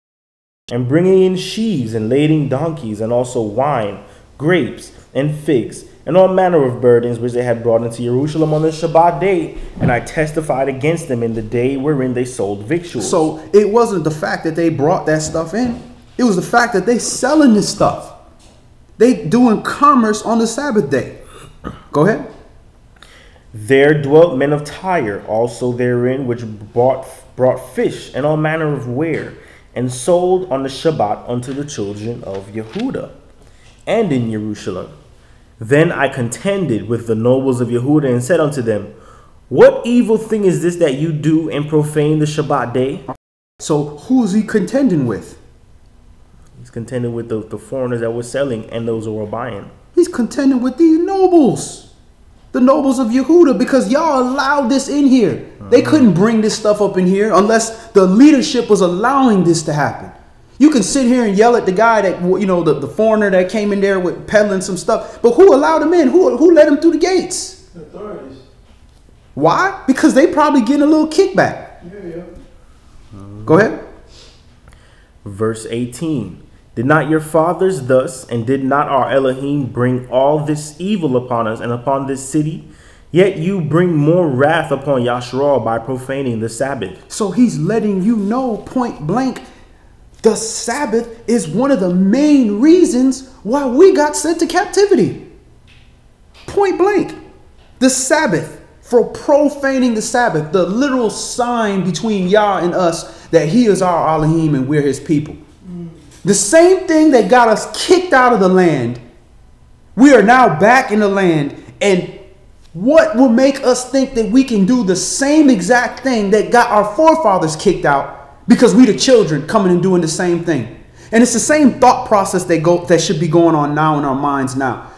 and bringing in sheaves and lading donkeys, and also wine, grapes, and figs, and all manner of burdens which they had brought into Jerusalem on the Shabbat day. And I testified against them in the day wherein they sold victuals. So it wasn't the fact that they brought that stuff in. It was the fact that they selling this stuff. They doing commerce on the Sabbath day. Go ahead. There dwelt men of Tyre also therein, which brought fish and all manner of ware, and sold on the Shabbat unto the children of Yehuda, and in Jerusalem. Then I contended with the nobles of Yehuda, and said unto them, What evil thing is this that you do, and profane the Shabbat day? So who is he contending with? He's contending with the foreigners that were selling and those who were buying. He's contending with these nobles. The nobles of Yehuda, because y'all allowed this in here. They couldn't bring this stuff up in here unless the leadership was allowing this to happen. You can sit here and yell at the guy that, you know, the foreigner that came in there with peddling some stuff, but who allowed him in? Who let him through the gates? The authorities. Why? Because they probably getting a little kickback. Yeah. Go ahead. Verse 18. Did not your fathers thus, and did not our Elohim bring all this evil upon us and upon this city? Yet you bring more wrath upon Yasharal by profaning the Sabbath. So he's letting you know point blank, the Sabbath is one of the main reasons why we got sent to captivity. Point blank. The Sabbath, for profaning the Sabbath, the literal sign between Yah and us that he is our Elohim and we're his people. The same thing that got us kicked out of the land, we are now back in the land. And what will make us think that we can do the same exact thing that got our forefathers kicked out? Because we the children coming and doing the same thing. And it's the same thought process that should be going on now in our minds now.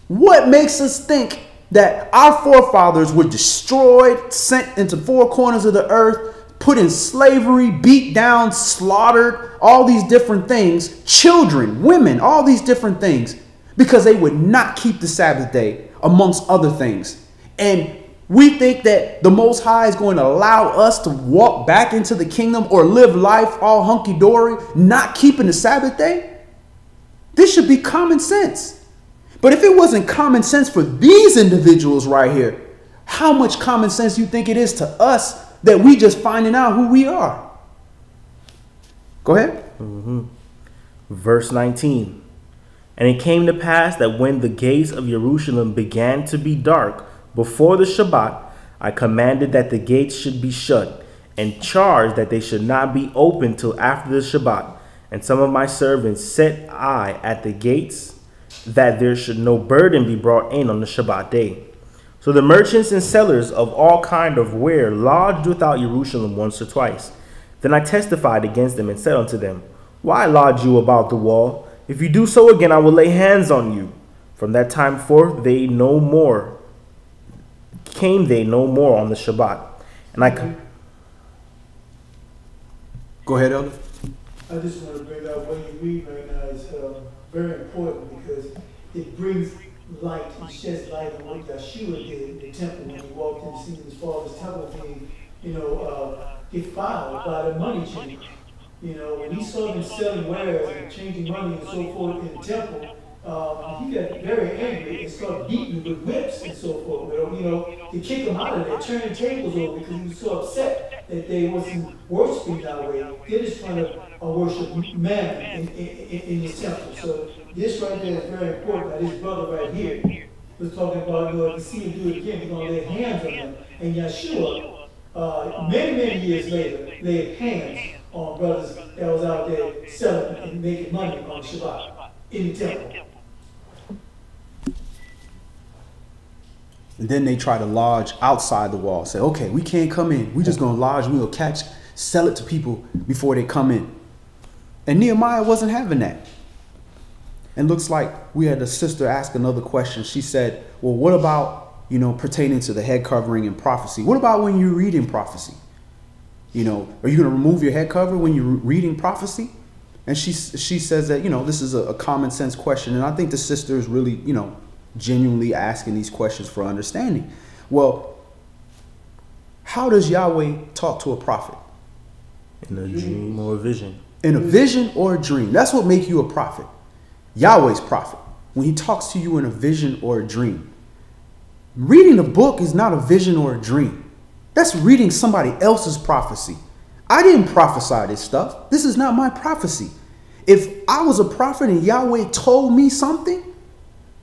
What makes us think that our forefathers were destroyed, sent into four corners of the earth, put in slavery, beat down, slaughtered, all these different things, children, women, all these different things, because they would not keep the Sabbath day, amongst other things. And we think that the Most High is going to allow us to walk back into the kingdom or live life all hunky-dory, not keeping the Sabbath day? This should be common sense. But if it wasn't common sense for these individuals right here, how much common sense do you think it is to us that we just finding out who we are? Go ahead. Verse 19. And it came to pass that when the gates of Jerusalem began to be dark before the Shabbat, I commanded that the gates should be shut, and charged that they should not be opened till after the Shabbat. And some of my servants set I at the gates, that there should no burden be brought in on the Shabbat day. So the merchants and sellers of all kind of ware lodged without Jerusalem once or twice. Then I testified against them and said unto them, Why lodge you about the wall? If you do so again, I will lay hands on you. From that time forth came they no more on the Shabbat. And Go ahead, Elder. I just want to bring out what you read right now is very important because it brings light, it sheds light on what Yeshua did in the temple when he walked in to see his father's temple being, defiled by the money changer. When he saw them selling wares and changing money and so forth in the temple, he got very angry and started beating them with whips and so forth. To kick them out of there, turning tables over because he was so upset that they wasn't worshiping Yahweh. They're just trying to worship man in the temple. So this right there is very important. Now, this brother right here was talking about, if you see him do it again, they're going to lay hands on him. And Yeshua, many years later, laid hands on brothers that was out there selling and making money on Shabbat in the temple. And then they try to lodge outside the wall. Say, okay, we can't come in. We're just going to lodge. We'll sell it to people before they come in. And Nehemiah wasn't having that. And looks like we had a sister ask another question. She said, well, what about, pertaining to the head covering and prophecy? What about when you're reading prophecy? Are you going to remove your head cover when you're reading prophecy? And she says that, this is a common sense question. And I think the sister is really, genuinely asking these questions for understanding. Well, how does Yahweh talk to a prophet? In a dream or a vision. In a vision or a dream. That's what makes you a prophet. Yahweh's prophet. When he talks to you in a vision or a dream. Reading a book is not a vision or a dream. That's reading somebody else's prophecy. I didn't prophesy this stuff. This is not my prophecy. If I was a prophet and Yahweh told me something,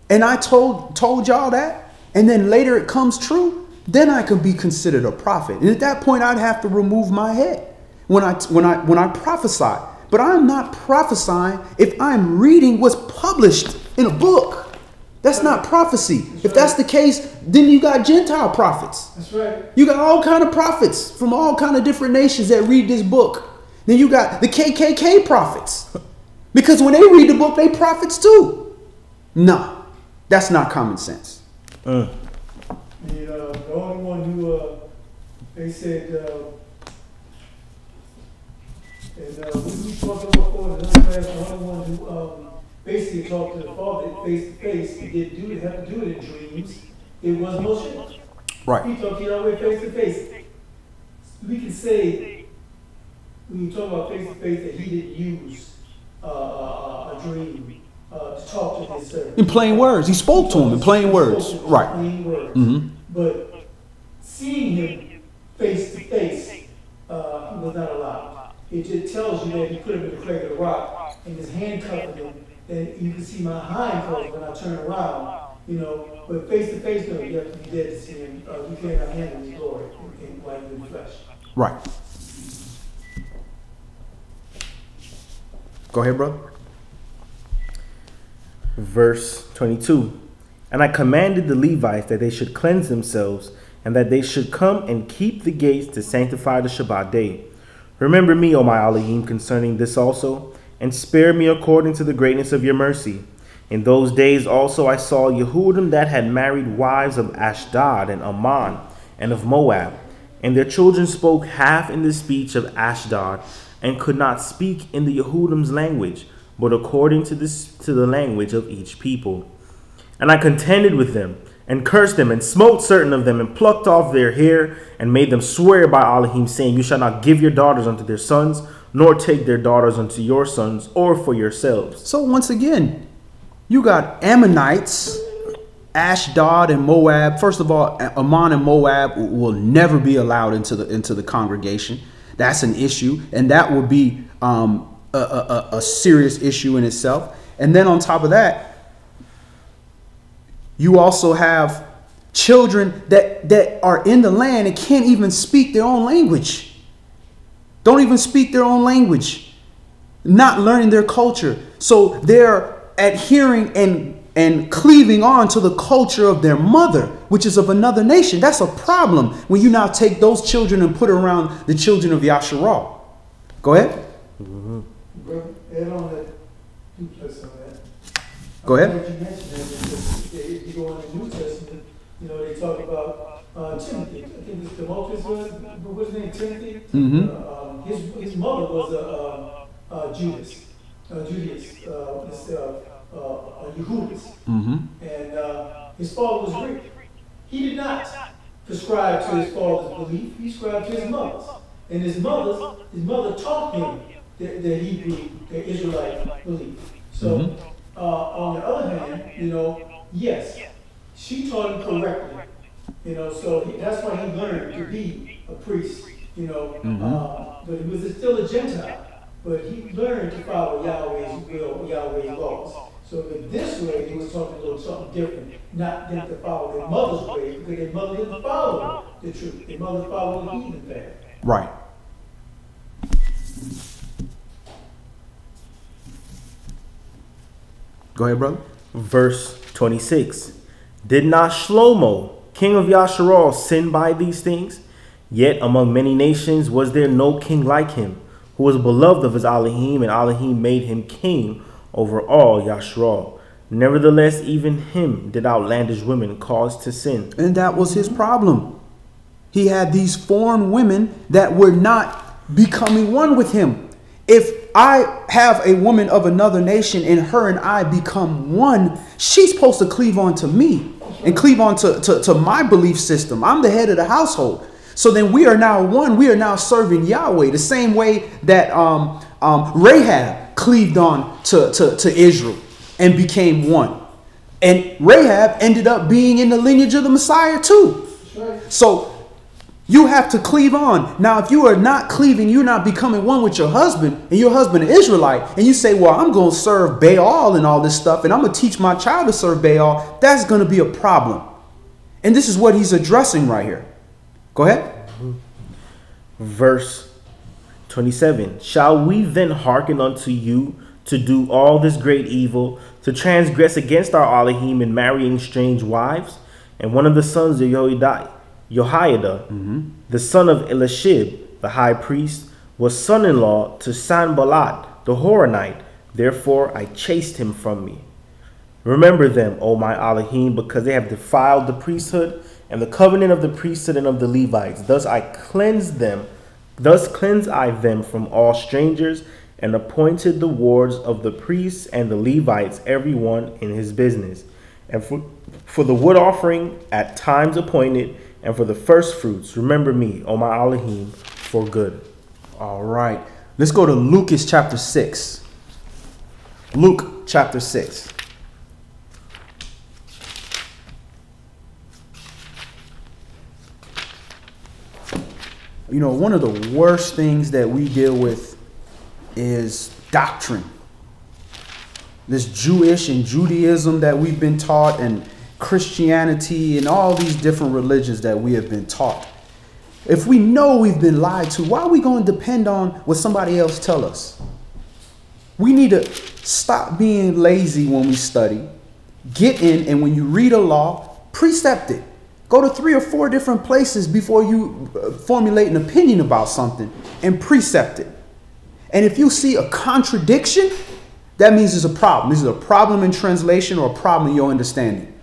and I told y'all that, and then later it comes true, then I could be considered a prophet. And at that point, I'd have to remove my head when I prophesy. But I'm not prophesying if I'm reading what's published in a book. That's not prophecy. If that's the case, then you got Gentile prophets. That's right. You got all kind of prophets from all kind of different nations that read this book. Then you got the KKK prophets. Because when they read the book, they prophets too. No, that's not common sense. The only one who, they said, we talked about before, the only one who basically talked to the Father face to face, he didn't have to do it in dreams. It was Moshe. Right. He talked to Yahweh face to face. We can say, when you talk about face to face, that he didn't use a dream to talk to his servant. In plain words. He spoke to him in plain words. Right. Plain words. Mm-hmm. But seeing him face to face, he was not allowed. It just tells you that he could have been declared a rock, and his hand covered him. And you can see my hind part when I turn around, But face to face, no, you have to be dead to see him. You cannot handle his glory while you're in the flesh. Right. Go ahead, brother. Verse 22. And I commanded the Levites that they should cleanse themselves, and that they should come and keep the gates to sanctify the Shabbat day. Remember me, O my Elohim, concerning this also, and spare me according to the greatness of your mercy. In those days also I saw Yehudim that had married wives of Ashdod and Ammon and of Moab, and their children spoke half in the speech of Ashdod, and could not speak in the Yehudim's language, but according to the language of each people. And I contended with them, and cursed them, and smote certain of them, and plucked off their hair, and made them swear by Elohim, saying, You shall not give your daughters unto their sons, nor take their daughters unto your sons, or for yourselves. So once again, you got Ammonites, Ashdod, and Moab. First of all, Ammon and Moab will never be allowed into the congregation. That's an issue, and that will be a serious issue in itself. And then on top of that, you also have children that are in the land and can't even speak their own language. Don't even speak their own language. Not learning their culture. So they're adhering and cleaving on to the culture of their mother, which is of another nation. That's a problem when you now take those children and put around the children of Yasharal. Go ahead. Mm-hmm. Add on that duplex on that. Go ahead. I'm glad you mentioned that, because if you go in the New Testament, they talk about Timothy. I think it's Timotheus, what's his name? Timothy? Mm-hmm. His mother was Judas. Yehudis. Mm-hmm. And his father was Greek. He did not prescribe to his father's belief. He prescribed to his mother's. And his mother taught him the Hebrew, the Israelite belief. So, on the other hand, yes, she taught him correctly. So that's why he learned to be a priest. But he was still a Gentile. But he learned to follow Yahweh's will, Yahweh's laws. So in this way, he was talking a little something different. Not them to follow their mother's way, because their mother didn't follow the truth. Their mother followed the heathen path. Right. Go ahead, brother. Verse 26. Did not Shlomo, king of Yasharal, sin by these things? Yet among many nations was there no king like him, who was beloved of his Elohim, and Elohim made him king over all Yasharal. Nevertheless, even him did outlandish women cause to sin. And that was his problem. He had these foreign women that were not becoming one with him. If I have a woman of another nation and her and I become one, she's supposed to cleave on to me and cleave on to my belief system. I'm the head of the household. So then we are now one. We are now serving Yahweh the same way that Rahab cleaved on to Israel and became one. And Rahab ended up being in the lineage of the Messiah too. So you have to cleave on. Now, if you are not cleaving, you're not becoming one with your husband, and your husband an Israelite, and you say, well, I'm going to serve Baal and all this stuff, and I'm going to teach my child to serve Baal, that's going to be a problem. And this is what he's addressing right here. Go ahead. Verse 27. Shall we then hearken unto you to do all this great evil, to transgress against our Elohim in marrying strange wives? And one of the sons of Jehoiada, the son of Elishib, the high priest, was son-in-law to Sanballat, the Horonite. Therefore I chased him from me. Remember them, O my Elohim, because they have defiled the priesthood and the covenant of the priesthood and of the Levites. Thus cleanse I them from all strangers, and appointed the wards of the priests and the Levites, every one in his business. And for the wood offering at times appointed, and for the first fruits, remember me, O my Elohim, for good. All right. Let's go to Luke chapter 6. Luke chapter 6. You know, one of the worst things that we deal with is doctrine. This Jewish and Judaism that we've been taught, and Christianity and all these different religions that we have been taught. If we know we've been lied to, why are we going to depend on what somebody else tell us? We need to stop being lazy when we study. Get in, and when you read a law, precept it. Go to 3 or 4 different places before you formulate an opinion about something, and precept it. And if you see a contradiction, that means there's a problem. This is a problem in translation or a problem in your understanding.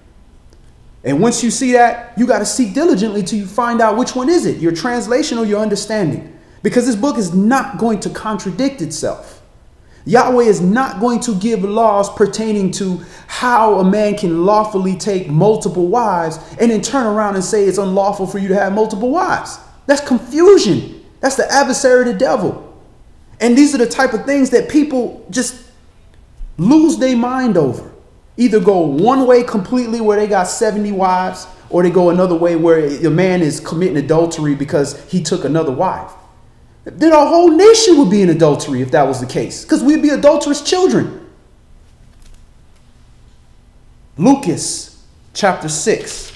And once you see that, you got to seek diligently till you find out which one is it, your translation or your understanding. Because this book is not going to contradict itself. Yahweh is not going to give laws pertaining to how a man can lawfully take multiple wives and then turn around and say it's unlawful for you to have multiple wives. That's confusion. That's the adversary of the devil. And these are the type of things that people just lose their mind over. Either go one way completely where they got 70 wives, or they go another way where the man is committing adultery because he took another wife. Then our whole nation would be in adultery if that was the case, because we'd be adulterous children. Lucas chapter 6.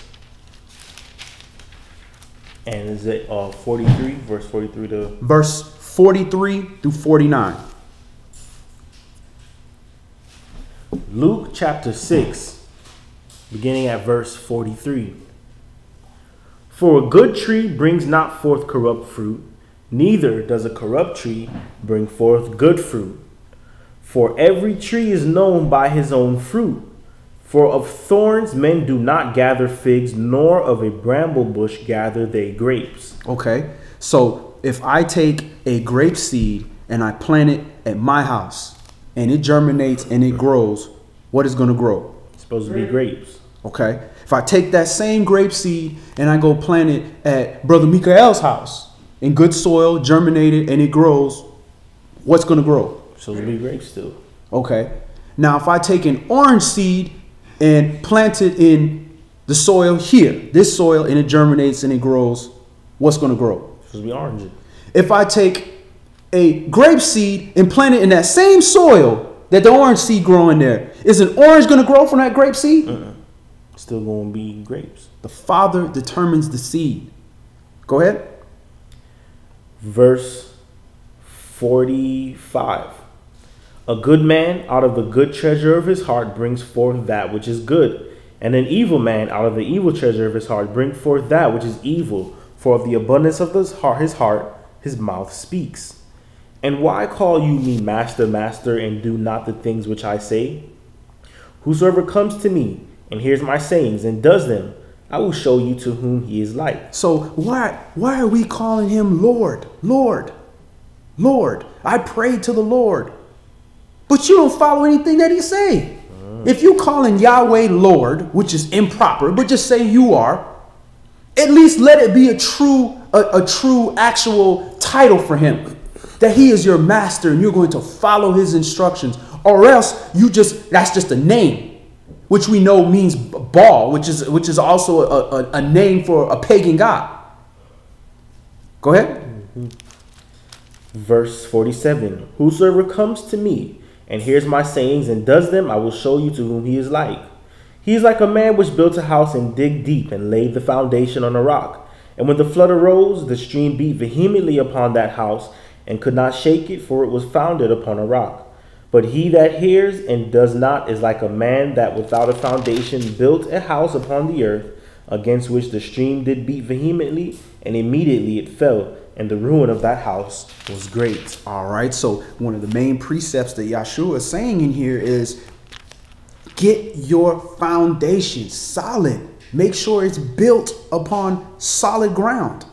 And is it 43, verse 43 to... Verse 43 through 49. Luke chapter 6, beginning at verse 43. For a good tree brings not forth corrupt fruit, neither does a corrupt tree bring forth good fruit. For every tree is known by his own fruit. For of thorns men do not gather figs, nor of a bramble bush gather they grapes. Okay, so if I take a grape seed and I plant it at my house, and it germinates and it grows, what is going to grow? It's supposed to be grapes. Okay. If I take that same grape seed and I go plant it at Brother Mikael's house in good soil, germinated, and it grows, what's going to grow? It's supposed to be grapes still. Okay. Now, if I take an orange seed and plant it in the soil here, this soil, and it germinates and it grows, what's going to grow? It's supposed to be orange. If I take a grape seed and plant it in that same soil that the orange seed growing there, is an orange going to grow from that grape seed? Still going to be grapes. The Father determines the seed. Go ahead. Verse 45. A good man out of the good treasure of his heart brings forth that which is good, and an evil man out of the evil treasure of his heart brings forth that which is evil. For of the abundance of his heart, his mouth speaks. And why call you me master, master, and do not the things which I say? Whosoever comes to me and hears my sayings and does them, I will show you to whom he is like. So why are we calling him Lord, Lord? Lord, I prayed to the Lord. But you don't follow anything that he say. If you calling Yahweh Lord, which is improper, but just say you are, at least let it be a true actual title for him. That he is your master and you're going to follow his instructions. Or else that's just a name, which we know means Baal, which is also a name for a pagan god. Go ahead. Verse 47. Whosoever comes to me and hears my sayings and does them, I will show you to whom he is like. He is like a man which built a house and digged deep and laid the foundation on a rock. And when the flood arose, the stream beat vehemently upon that house and could not shake it, for it was founded upon a rock. But he that hears and does not is like a man that without a foundation built a house upon the earth, against which the stream did beat vehemently, and immediately it fell, and the ruin of that house was great. All right, so one of the main precepts that Yahshua is saying in here is get your foundation solid. Make sure it's built upon solid ground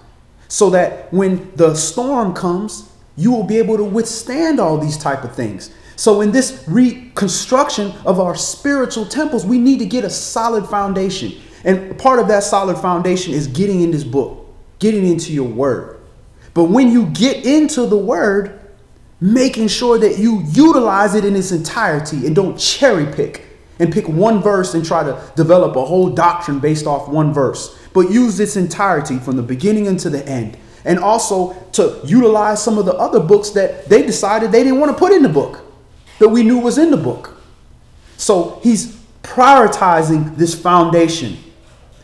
so that when the storm comes, you will be able to withstand all these type of things. So in this reconstruction of our spiritual temples, we need to get a solid foundation. And part of that solid foundation is getting in this book, getting into your word. But when you get into the word, making sure that you utilize it in its entirety and don't cherry pick and pick one verse and try to develop a whole doctrine based off one verse, but use its entirety from the beginning into the end. And also to utilize some of the other books that they decided they didn't want to put in the book that we knew was in the book. So he's prioritizing this foundation.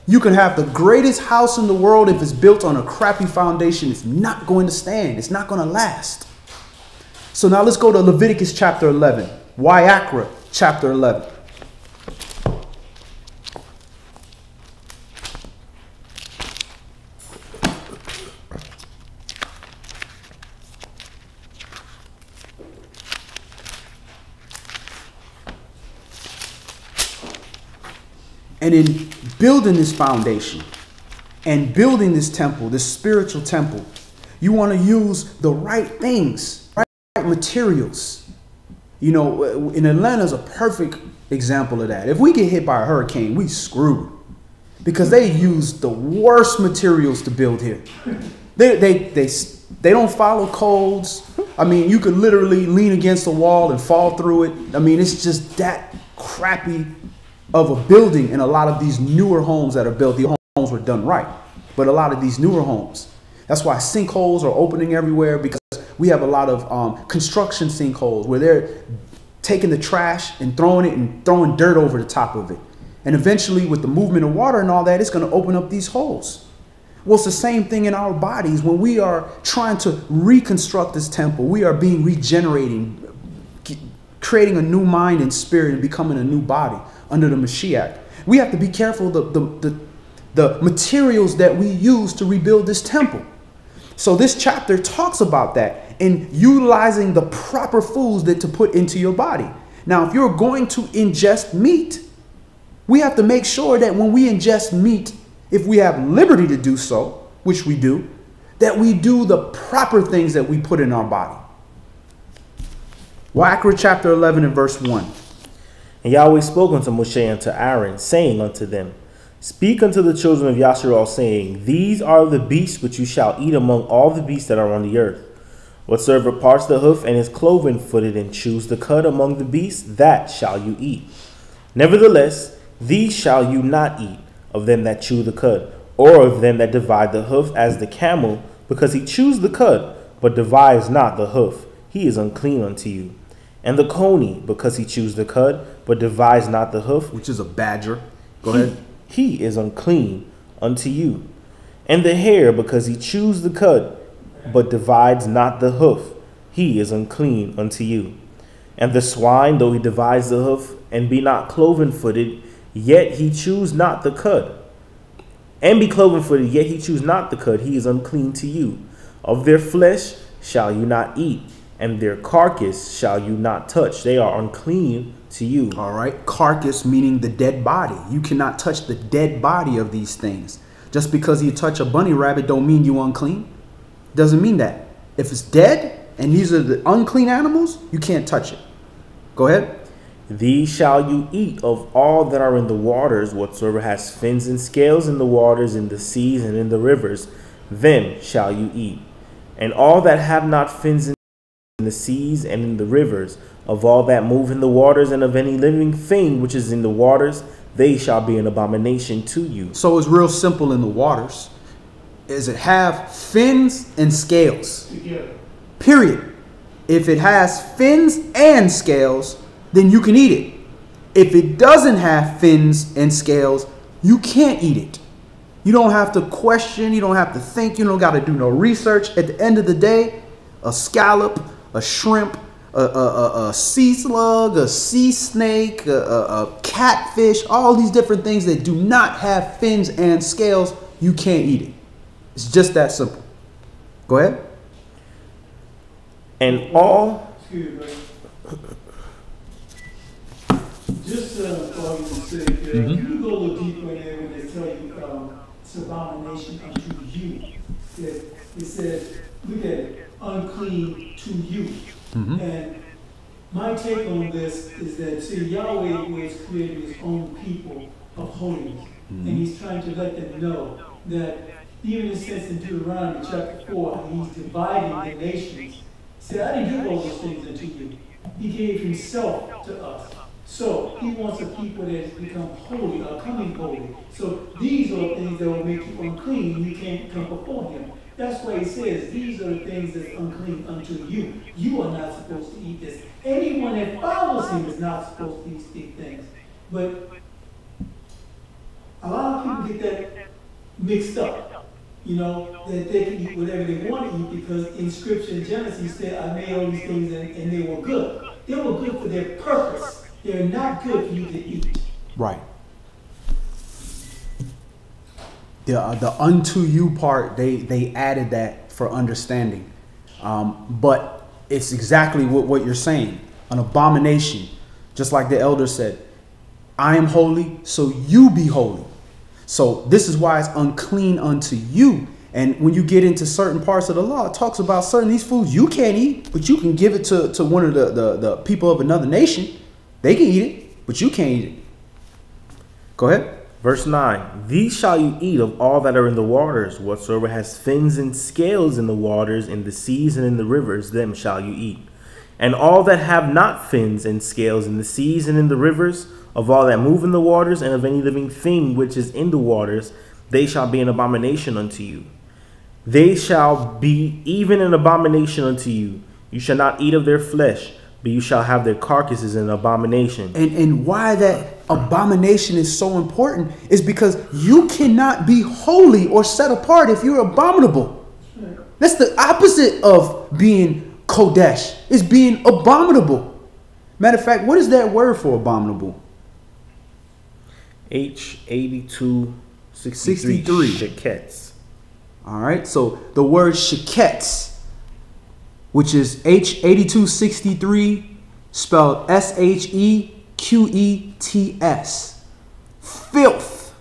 You can have the greatest house in the world. If it's built on a crappy foundation, it's not going to stand. It's not going to last. So now let's go to Leviticus chapter 11. Wayakra chapter 11. And in building this foundation and building this temple, this spiritual temple, you want to use the right things, right materials. You know, in Atlanta is a perfect example of that. If we get hit by a hurricane, we screwed because they use the worst materials to build here. They don't follow codes. I mean, you could literally lean against a wall and fall through it. I mean, it's just that crappy of a building in a lot of these newer homes that are built. The homes were done right, but a lot of these newer homes, that's why sinkholes are opening everywhere, because we have a lot of construction sinkholes where they're taking the trash and throwing it and throwing dirt over the top of it. And eventually with the movement of water and all that, it's going to open up these holes. Well, it's the same thing in our bodies. When we are trying to reconstruct this temple, we are being regenerating, creating a new mind and spirit and becoming a new body under the Mashiach. We have to be careful the materials that we use to rebuild this temple. So this chapter talks about that and utilizing the proper foods that to put into your body. Now, if you're going to ingest meat, we have to make sure that when we ingest meat, if we have liberty to do so, which we do, that we do the proper things that we put in our body. Wayakra chapter 11 and verse 1. And Yahweh spoke unto Moshe and to Aaron, saying unto them, Speak unto the children of Yasharal, saying, These are the beasts which you shall eat among all the beasts that are on the earth. Whatsoever parts the hoof and is cloven-footed and chews the cud among the beasts, that shall you eat. Nevertheless, these shall you not eat, of them that chew the cud, or of them that divide the hoof, as the camel, because he chews the cud, but divides not the hoof. He is unclean unto you. And the coney, because he chews the cud, but divides not the hoof, which is a badger. Go ahead. He is unclean unto you. And the hare, because he chews the cud, but divides not the hoof, he is unclean unto you. And the swine, though he divides the hoof, and be not cloven-footed, yet he chews not the cud. And be cloven-footed, yet he chews not the cud, he is unclean to you. Of their flesh shall you not eat, and their carcass shall you not touch. They are unclean to you. All right. Carcass meaning the dead body. You cannot touch the dead body of these things. Just because you touch a bunny rabbit don't mean you unclean. Doesn't mean that. If it's dead, and these are the unclean animals, you can't touch it. Go ahead. These shall you eat of all that are in the waters, whatsoever has fins and scales in the waters, in the seas, and in the rivers, them shall you eat. And all that have not fins in the seas and in the rivers, of all that move in the waters, and of any living thing which is in the waters, they shall be an abomination to you. So it's real simple in the waters. Is it have fins and scales? Together. Period. If it has fins and scales, then you can eat it. If it doesn't have fins and scales, you can't eat it. You don't have to question. You don't have to think. You don't got to do no research. At the end of the day, a scallop, a shrimp, a sea slug, a sea snake, a catfish, all these different things that do not have fins and scales, you can't eat it. It's just that simple. Go ahead. And all... Excuse me. Just for argument's sake, you go a little deeper in there when they tell you it's abomination unto you. It says, look at it, unclean to you. And my take on this is that, see, Yahweh was creating his own people of holiness. And he's trying to let them know that even it says in Deuteronomy chapter 4, he's dividing the nations. See, I didn't give all those things unto you. He gave himself to us. So he wants a people that has become holy, are coming holy. So these are things that will make you unclean. You can't come before him. That's why he says, these are the things that's unclean unto you. You are not supposed to eat this. Anyone that follows him is not supposed to eat these things. But a lot of people get that mixed up. You know, that they can eat whatever they want to eat because in Scripture in Genesis, he said, I made all these things and they were good. They were good for their purpose. They're not good for you to eat. Right. The unto you part, they added that for understanding. But it's exactly what you're saying. An abomination. Just like the elder said, I am holy, so you be holy. So this is why it's unclean unto you. And when you get into certain parts of the law, it talks about certain these foods you can't eat, but you can give it to one of the people of another nation. They can eat it, but you can't eat it. Go ahead. Verse 9, these shall you eat of all that are in the waters, whatsoever has fins and scales in the waters, in the seas and in the rivers, them shall you eat. And all that have not fins and scales in the seas and in the rivers, of all that move in the waters, and of any living thing which is in the waters, they shall be an abomination unto you. They shall be even an abomination unto you. You shall not eat of their flesh, but you shall have their carcasses an abomination. And why that abomination is so important is because you cannot be holy or set apart if you're abominable. That's the opposite of being kodesh, is being abominable. Matter of fact, what is that word for abominable? H8263 shekets. All right, so the word shekets, which is H8263, spelled SHEQETS. Filth.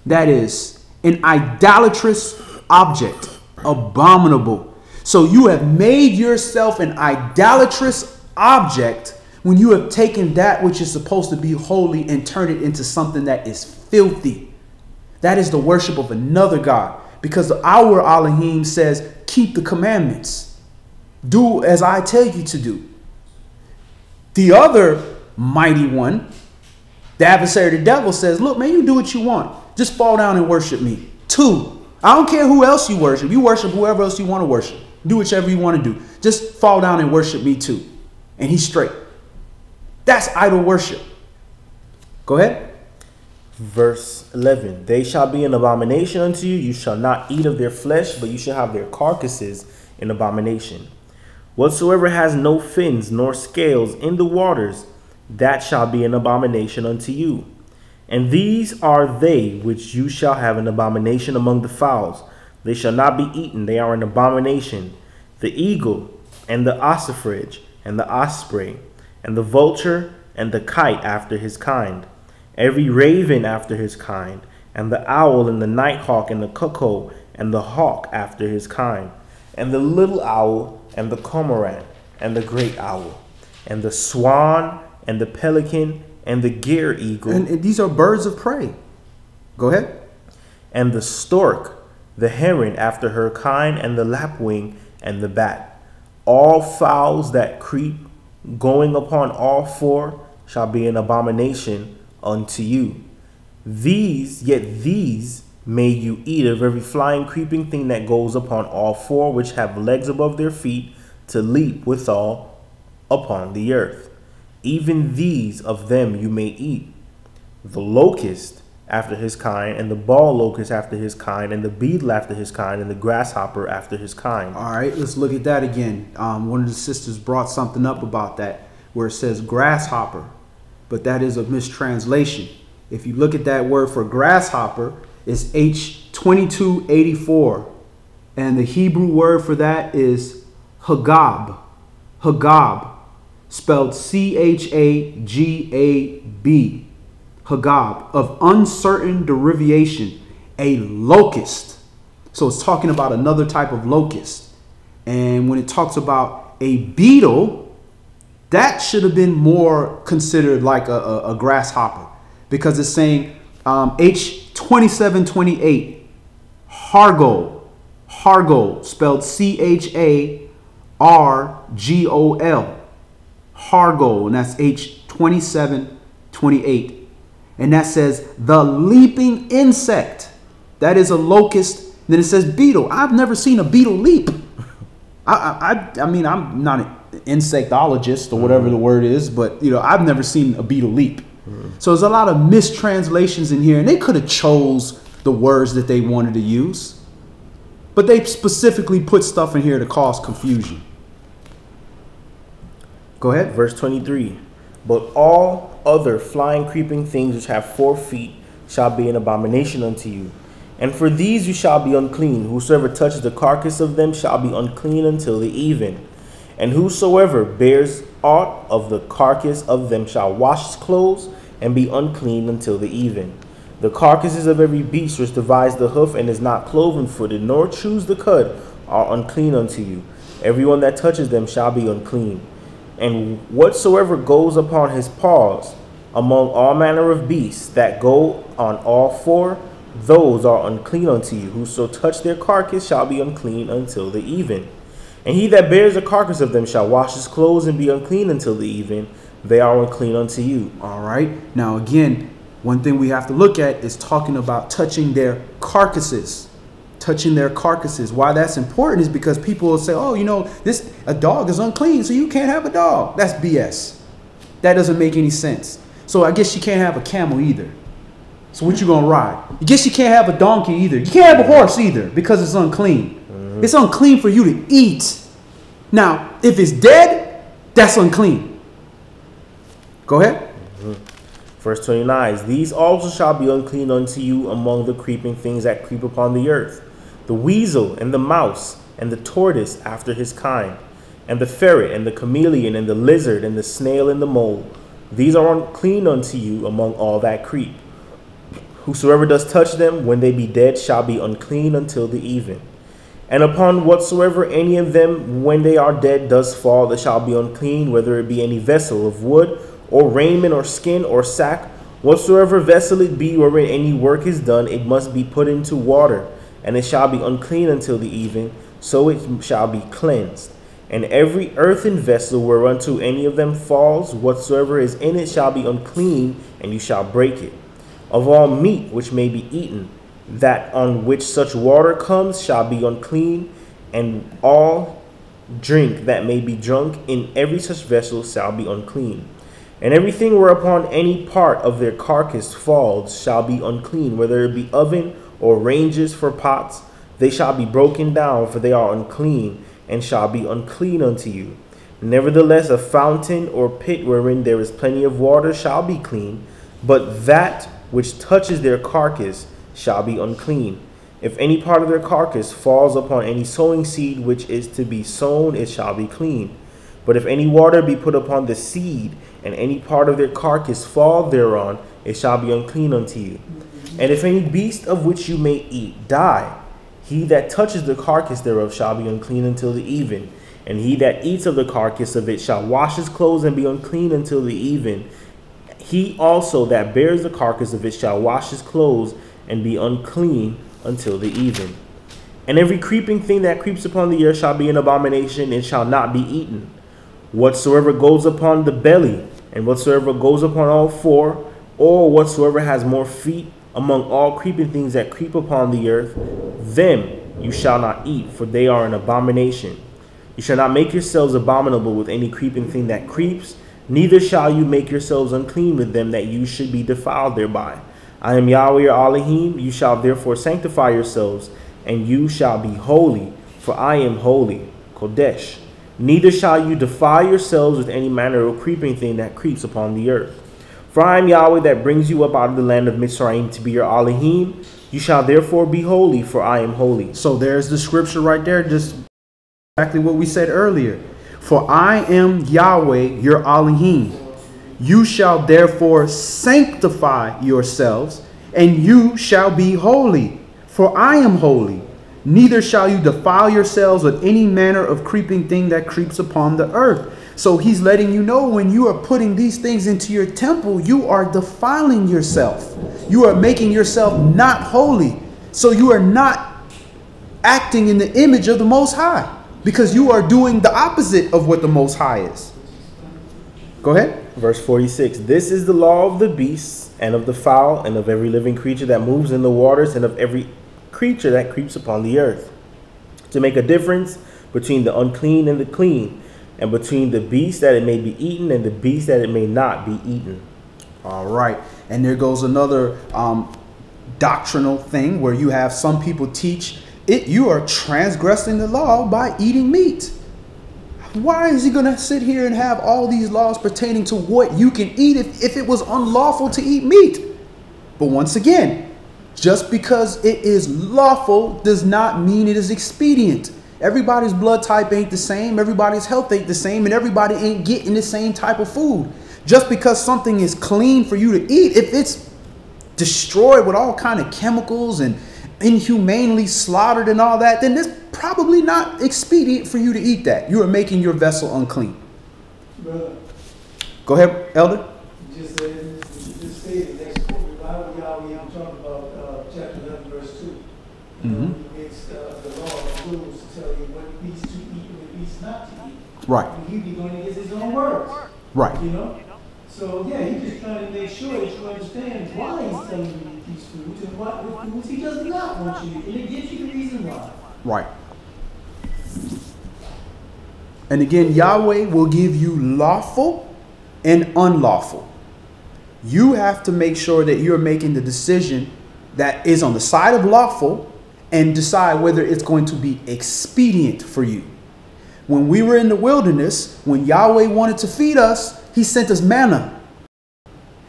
That is an idolatrous object. Abominable. So you have made yourself an idolatrous object when you have taken that which is supposed to be holy and turned it into something that is filthy. That is the worship of another God. Because our Elohim says, keep the commandments. Do as I tell you to do. The other mighty one, the adversary, the devil, says, look, man, you do what you want. Just fall down and worship me. 2, I don't care who else you worship. You worship whoever else you want to worship. Do whichever you want to do. Just fall down and worship me too. And he's straight. That's idol worship. Go ahead. Verse 11, they shall be an abomination unto you. You shall not eat of their flesh, but you shall have their carcasses in abomination. Whatsoever has no fins nor scales in the waters, that shall be an abomination unto you. And these are they which you shall have an abomination among the fowls. They shall not be eaten, they are an abomination. The eagle, and the ossifrage, and the osprey, and the vulture, and the kite after his kind, every raven after his kind, and the owl, and the nighthawk, and the cuckoo, and the hawk after his kind, and the little owl, and the cormorant, and the great owl, and the swan, and the pelican, and the gyre eagle. And these are birds of prey. Go ahead. And the stork, the heron after her kind, and the lapwing, and the bat. All fowls that creep, going upon all four, shall be an abomination unto you. Yet these may you eat of every flying, creeping thing that goes upon all four, which have legs above their feet, to leap withal upon the earth. Even these of them you may eat. The locust after his kind, and the ball locust after his kind, and the beetle after his kind, and the grasshopper after his kind. All right, let's look at that again. One of the sisters brought something up about that, where it says grasshopper, but that is a mistranslation. If you look at that word for grasshopper, it's H2284, and the Hebrew word for that is hagab. Hagab, spelled C-H-A-G-A-B. Hagab, of uncertain derivation, a locust. So it's talking about another type of locust. And when it talks about a beetle, that should have been more considered like a grasshopper, because it's saying H2728, Hargol, spelled C-H-A-R-G-O-L, Hargol, and that's H2728. And that says the leaping insect. That is a locust. Then it says beetle. I've never seen a beetle leap. I mean, I'm not an insectologist or whatever the word is, but I've never seen a beetle leap. So there's a lot of mistranslations in here, and they could have chose the words that they wanted to use, but they specifically put stuff in here to cause confusion. Go ahead. Verse 23. But all other flying, creeping things which have 4 feet shall be an abomination unto you. And for these you shall be unclean. Whosoever touches the carcass of them shall be unclean until the even. And whosoever bears aught of the carcass of them shall wash his clothes and be unclean until the even. The carcasses of every beast which divides the hoof and is not cloven-footed, nor chews the cud, are unclean unto you. Everyone that touches them shall be unclean. And whatsoever goes upon his paws among all manner of beasts that go on all 4, those are unclean unto you. Whoso touch their carcass shall be unclean until the even. And he that bears the carcass of them shall wash his clothes and be unclean until the even. They are unclean unto you. All right. Now, again, one thing we have to look at is talking about touching their carcasses. Touching their carcasses. Why that's important is because people will say, oh, a dog is unclean, so you can't have a dog. That's BS. That doesn't make any sense. So I guess you can't have a camel either. So what you gonna ride? I guess you can't have a donkey either. You can't have a horse either because it's unclean. It's unclean for you to eat. Now, if it's dead, that's unclean. Go ahead. Verse 29. These also shall be unclean unto you among the creeping things that creep upon the earth. The weasel and the mouse and the tortoise after his kind, and the ferret and the chameleon and the lizard and the snail and the mole. These are unclean unto you among all that creep. Whosoever does touch them, when they be dead, shall be unclean until the even. And upon whatsoever any of them, when they are dead, does fall, they shall be unclean, whether it be any vessel of wood, or raiment, or skin, or sack. Whatsoever vessel it be wherein any work is done, it must be put into water, and it shall be unclean until the even, so it shall be cleansed. And every earthen vessel whereunto any of them falls, whatsoever is in it shall be unclean, and you shall break it. Of all meat which may be eaten, that on which such water comes shall be unclean, and all drink that may be drunk in every such vessel shall be unclean. And everything whereupon any part of their carcass falls shall be unclean, whether it be oven or ranges for pots, they shall be broken down, for they are unclean, and shall be unclean unto you. Nevertheless, a fountain or pit wherein there is plenty of water shall be clean, but that which touches their carcass shall be unclean. If any part of their carcass falls upon any sowing seed which is to be sown, it shall be clean. But if any water be put upon the seed, and any part of their carcass fall thereon, it shall be unclean unto you. And if any beast of which you may eat die, He that touches the carcass thereof shall be unclean until the even. And he that eats of the carcass of it shall wash his clothes and be unclean until the even. He also that bears the carcass of it shall wash his clothes and be unclean until the even. And every creeping thing that creeps upon the earth shall be an abomination and shall not be eaten. Whatsoever goes upon the belly, and whatsoever goes upon all four, or whatsoever has more feet among all creeping things that creep upon the earth, them you shall not eat, for they are an abomination. You shall not make yourselves abominable with any creeping thing that creeps, neither shall you make yourselves unclean with them, that you should be defiled thereby. I am Yahweh your Elohim. You shall therefore sanctify yourselves, and you shall be holy, for I am holy. Kodesh. Neither shall you defile yourselves with any manner of creeping thing that creeps upon the earth. For I am Yahweh that brings you up out of the land of Mitzrayim to be your Elohim. You shall therefore be holy, for I am holy. So there's the scripture right there, just exactly what we said earlier. For I am Yahweh your Elohim. You shall therefore sanctify yourselves, and you shall be holy, for I am holy. Neither shall you defile yourselves with any manner of creeping thing that creeps upon the earth. So he's letting you know, when you are putting these things into your temple, you are defiling yourself. You are making yourself not holy. So you are not acting in the image of the Most High, because you are doing the opposite of what the Most High is. Go ahead. Verse 46. This is the law of the beasts, and of the fowl, and of every living creature that moves in the waters, and of every creature that creeps upon the earth, to make a difference between the unclean and the clean, and between the beast that it may be eaten and the beast that it may not be eaten. All right. And there goes another doctrinal thing where you have some people teach it. You are transgressing the law by eating meat. Why is he going to sit here and have all these laws pertaining to what you can eat if it was unlawful to eat meat? But once again, just because it is lawful does not mean it is expedient. Everybody's blood type ain't the same. Everybody's health ain't the same. And everybody ain't getting the same type of food. Just because something is clean for you to eat, if it's destroyed with all kind of chemicals and inhumanely slaughtered and all that, then it's probably not expedient for you to eat that. You are making your vessel unclean. Brother, Go ahead, Elder. you just stated next quote. I'm talking about chapter 11, verse 2. It's the law of the rules to tell you what beasts to eat and what beasts not to eat. Right. And he'd be going against his own words. Right. You know? So, yeah, he's just trying to make sure that you understand why he's telling you to eat these foods and what foods he does not want you to eat. And it gives you the reason why. Right. And again, Yahweh will give you lawful and unlawful. You have to make sure that you're making the decision that is on the side of lawful and decide whether it's going to be expedient for you. When we were in the wilderness, when Yahweh wanted to feed us, he sent us manna.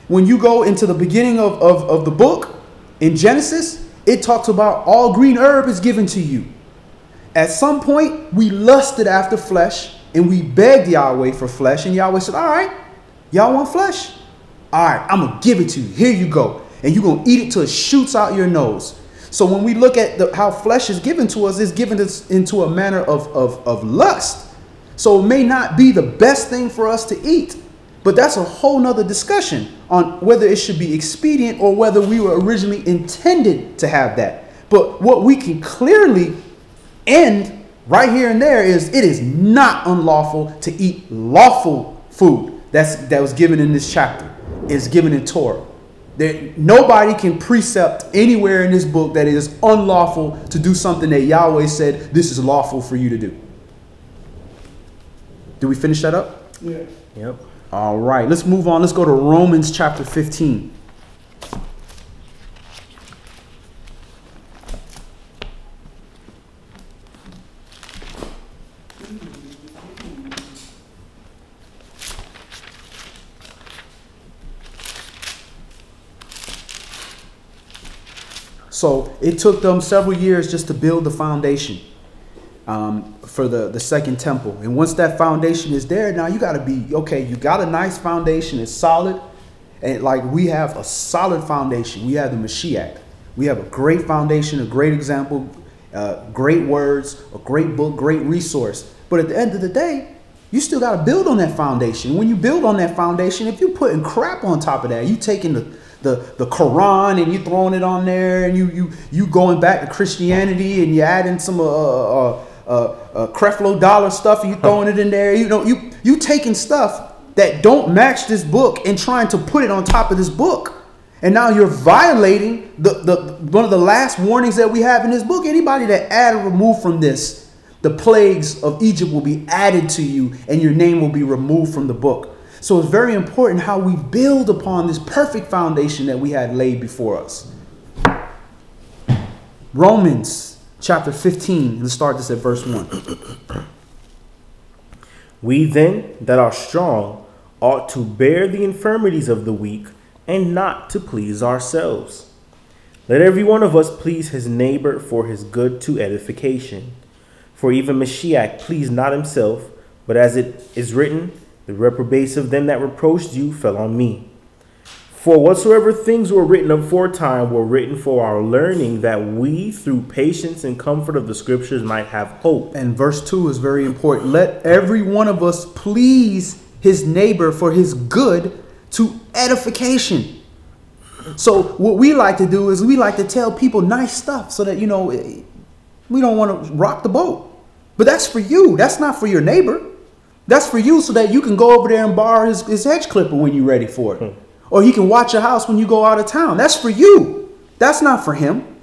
When you go into the beginning of the book in Genesis, it talks about all green herb is given to you. At some point, we lusted after flesh and we begged Yahweh for flesh. And Yahweh said, all right, y'all want flesh? All right, I'm going to give it to you. Here you go. And you're going to eat it till it shoots out your nose. So when we look at how flesh is given to us, it's given us into a manner of lust. So it may not be the best thing for us to eat. But that's a whole nother discussion on whether it should be expedient or whether we were originally intended to have that. But what we can clearly end right here and there is it is not unlawful to eat lawful food that was given in this chapter. It's given in Torah. Nobody can precept anywhere in this book that it is unlawful to do something that Yahweh said this is lawful for you to do. Did we finish that up? Yeah. Yep. All right, let's move on. Let's go to Romans chapter 15. So it took them several years just to build the foundation for the second temple. And once that foundation is there, now you got to be, okay, you got a nice foundation. It's solid. And like we have a solid foundation. We have the Mashiach. We have a great foundation, a great example. great words, a great book, great resource. But at the end of the day, you still got to build on that foundation. When you build on that foundation, if you're putting crap on top of that, you taking the Quran and you throwing it on there, and you going back to Christianity and you adding some Creflo Dollar stuff and you throwing it in there. You taking stuff that don't match this book and trying to put it on top of this book. And now you're violating the one of the last warnings that we have in this book. Anybody that add or remove from this, the plagues of Egypt will be added to you and your name will be removed from the book. So it's very important how we build upon this perfect foundation that we had laid before us. Romans chapter 15, let's start this at verse 1. We then that are strong ought to bear the infirmities of the weak and not to please ourselves. Let every one of us please his neighbor for his good to edification. For even Mashiach pleased not himself, but as it is written, the reprobates of them that reproached you fell on me. For whatsoever things were written aforetime were written for our learning, that we through patience and comfort of the scriptures might have hope. And verse 2 is very important. Let every one of us please his neighbor for his good to edification. So what we like to do is we like to tell people nice stuff so that, we don't want to rock the boat. But that's for you. That's not for your neighbor. That's for you so that you can go over there and borrow his hedge clipper when you're ready for it. Or he can watch your house when you go out of town. That's for you. That's not for him.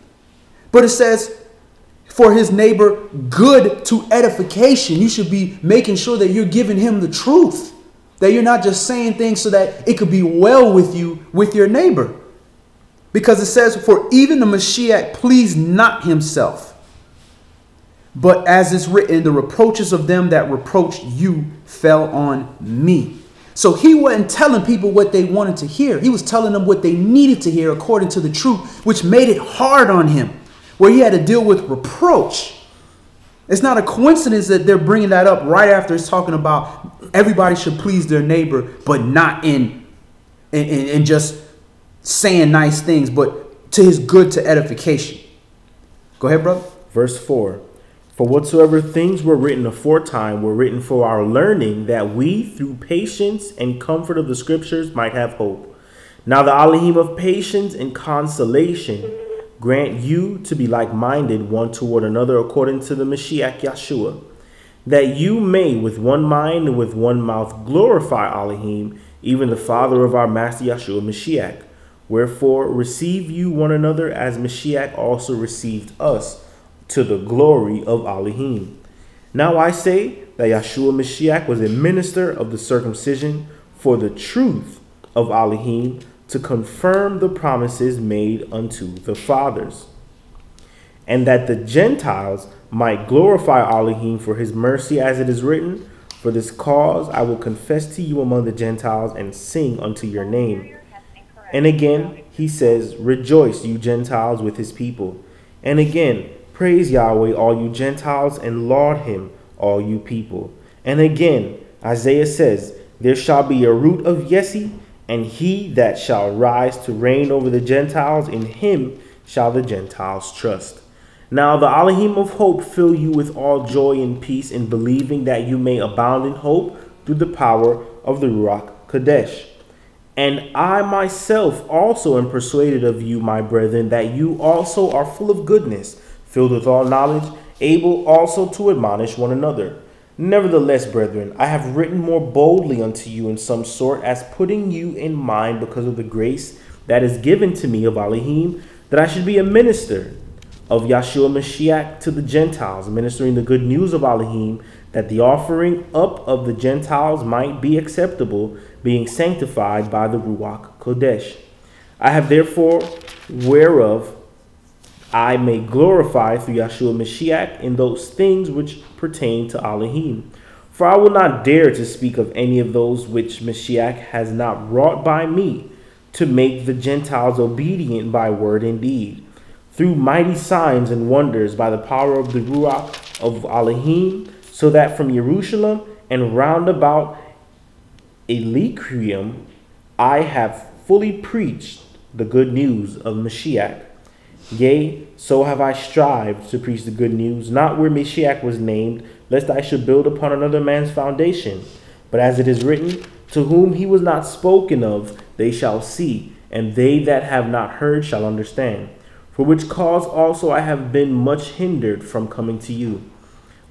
But it says for his neighbor good to edification. You should be making sure that you're giving him the truth. That you're not just saying things so that it could be well with you, with your neighbor. Because it says, for even the Mashiach pleased not himself. But as it's written, the reproaches of them that reproached you fell on me. So he wasn't telling people what they wanted to hear. He was telling them what they needed to hear according to the truth, which made it hard on him, where he had to deal with reproach. It's not a coincidence that they're bringing that up right after it's talking about everybody should please their neighbor, but not in just saying nice things, but to his good to edification. Go ahead, brother. Verse 4. For whatsoever things were written aforetime were written for our learning, that we through patience and comfort of the scriptures might have hope. Now the Elohim of patience and consolation grant you to be like-minded one toward another according to the Mashiach Yeshua, that you may with one mind and with one mouth glorify Elohim, even the Father of our Master Yeshua Mashiach. Wherefore receive you one another as Mashiach also received us, to the glory of Elohim. Now I say that Yeshua Mashiach was a minister of the circumcision for the truth of Elohim, to confirm the promises made unto the fathers, and that the Gentiles might glorify Elohim for his mercy, as it is written, for this cause I will confess to you among the Gentiles and sing unto your name. And again he says, rejoice, you Gentiles, with his people. And again, praise Yahweh, all you Gentiles, and laud him, all you people. And again, Isaiah says, there shall be a root of Jesse, and he that shall rise to reign over the Gentiles, in him shall the Gentiles trust. Now the Elohim of hope fill you with all joy and peace in believing, that you may abound in hope through the power of the Ruach Kadesh. And I myself also am persuaded of you, my brethren, that you also are full of goodness, filled with all knowledge, able also to admonish one another. Nevertheless, brethren, I have written more boldly unto you in some sort, as putting you in mind because of the grace that is given to me of Elohim, that I should be a minister of Yeshua Mashiach to the Gentiles, ministering the good news of Elohim, that the offering up of the Gentiles might be acceptable, being sanctified by the Ruach Kodesh. I have therefore whereof I may glorify through Yeshua Mashiach in those things which pertain to Elohim. For I will not dare to speak of any of those which Mashiach has not wrought by me, to make the Gentiles obedient by word and deed, through mighty signs and wonders by the power of the Ruach of Elohim, so that from Jerusalem and round about Illyricum I have fully preached the good news of Mashiach. Yea, so have I strived to preach the good news, not where Mashiach was named, lest I should build upon another man's foundation. But as it is written, to whom he was not spoken of, they shall see, and they that have not heard shall understand. For which cause also I have been much hindered from coming to you.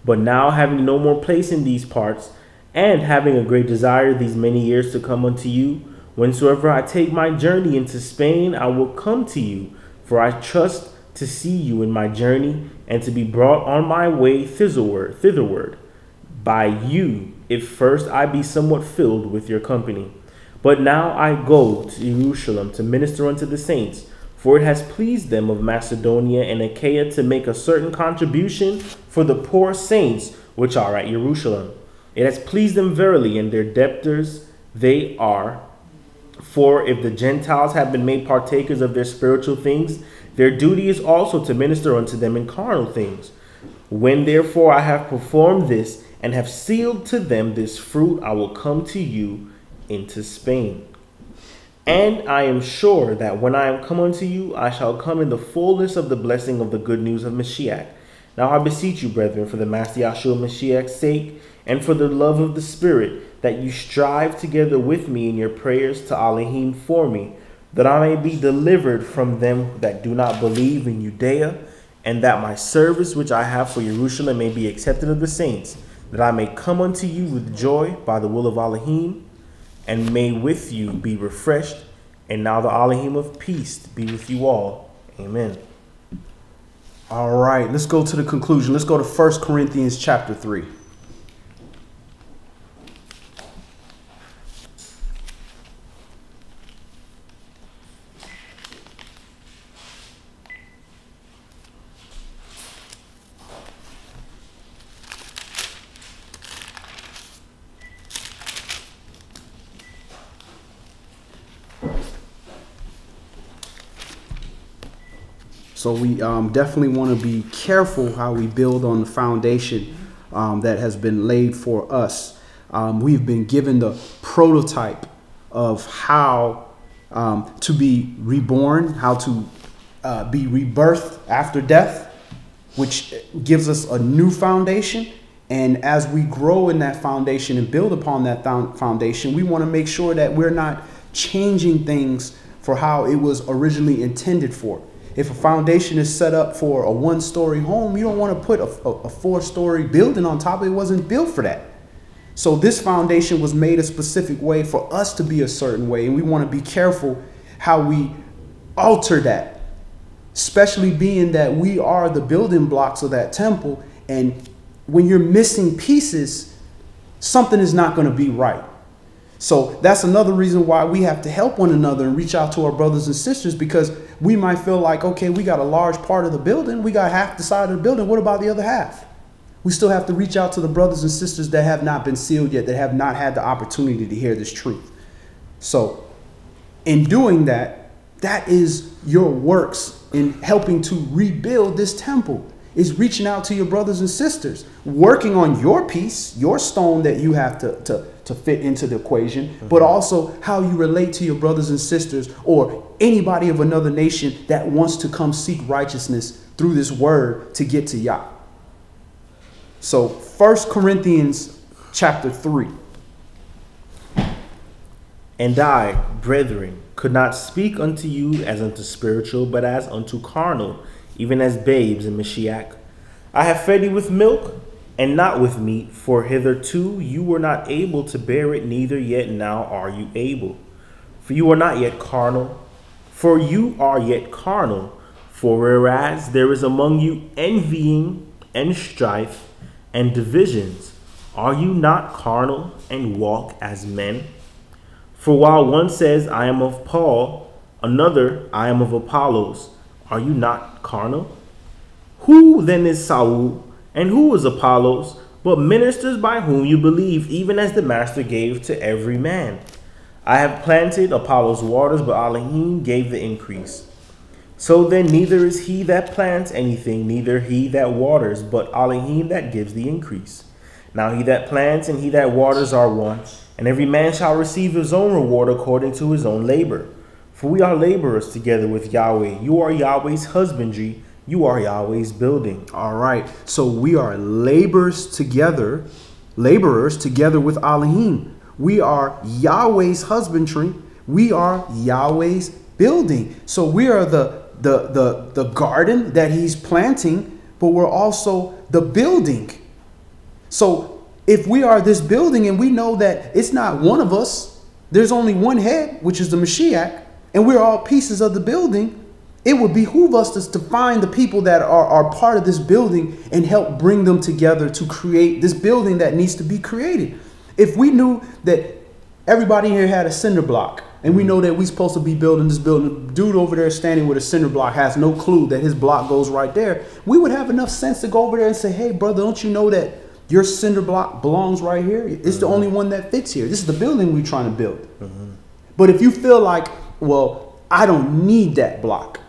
But now having no more place in these parts, and having a great desire these many years to come unto you, whensoever I take my journey into Spain, I will come to you, for I trust to see you in my journey, and to be brought on my way thitherward by you, if first I be somewhat filled with your company. But now I go to Jerusalem to minister unto the saints, for it has pleased them of Macedonia and Achaia to make a certain contribution for the poor saints which are at Jerusalem. It has pleased them verily, and their debtors they are. For if the Gentiles have been made partakers of their spiritual things, their duty is also to minister unto them in carnal things. When therefore I have performed this, and have sealed to them this fruit, I will come to you into Spain. And I am sure that when I am come unto you, I shall come in the fullness of the blessing of the good news of Mashiach. Now I beseech you, brethren, for the Master Yahshua Mashiach's sake, and for the love of the Spirit, that you strive together with me in your prayers to Elohim for me, that I may be delivered from them that do not believe in Judea, and that my service which I have for Jerusalem may be accepted of the saints, that I may come unto you with joy by the will of Elohim, and may with you be refreshed. And now the Elohim of peace be with you all. Amen. All right, let's go to the conclusion. Let's go to 1 Corinthians chapter 3. So we definitely want to be careful how we build on the foundation that has been laid for us. We've been given the prototype of how to be reborn, how to be rebirthed after death, which gives us a new foundation. And as we grow in that foundation and build upon that foundation, we want to make sure that we're not changing things for how it was originally intended for. If a foundation is set up for a one-story home, you don't want to put a four-story building on top. It wasn't built for that. So this foundation was made a specific way for us to be a certain way. And we want to be careful how we alter that, especially being that we are the building blocks of that temple. And when you're missing pieces, something is not going to be right. So that's another reason why we have to help one another and reach out to our brothers and sisters, because we might feel like, okay, we got a large part of the building. We got half the side of the building. What about the other half? We still have to reach out to the brothers and sisters that have not been sealed yet, that have not had the opportunity to hear this truth. So in doing that, that is your works in helping to rebuild this temple, is reaching out to your brothers and sisters, working on your piece, your stone that you have to fit into the equation, but also how you relate to your brothers and sisters or anybody of another nation that wants to come seek righteousness through this word to get to Yah. So 1 Corinthians chapter 3. And I, brethren, could not speak unto you as unto spiritual, but as unto carnal, even as babes in Mashiach. I have fed you with milk, and not with meat, for hitherto you were not able to bear it, neither yet now are you able. For you are not yet carnal, for whereas there is among you envying and strife and divisions, are you not carnal and walk as men? For while one says, I am of Paul, another, I am of Apollos, are you not carnal? Who then is Saul, and who is Apollos, but ministers by whom you believe, even as the Master gave to every man? I have planted, Apollos waters, but Elohim gave the increase. So then neither is he that plants anything, neither he that waters, but Elohim that gives the increase. Now he that plants and he that waters are one, and every man shall receive his own reward according to his own labor. For we are laborers together with Yahweh. You are Yahweh's husbandry. You are Yahweh's building. All right. So we are laborers together with Elohim. We are Yahweh's husbandry. We are Yahweh's building. So we are the garden that he's planting, but we're also the building. So if we are this building and we know that it's not one of us, there's only one head, which is the Mashiach, and we're all pieces of the building, it would behoove us to find the people that are part of this building and help bring them together to create this building that needs to be created. If we knew that everybody here had a cinder block, and we know that we're supposed to be building this building, dude over there standing with a cinder block has no clue that his block goes right there, we would have enough sense to go over there and say, hey, brother, don't you know that your cinder block belongs right here? It's the only one that fits here. This is the building we're trying to build. But if you feel like, well, I don't need that block,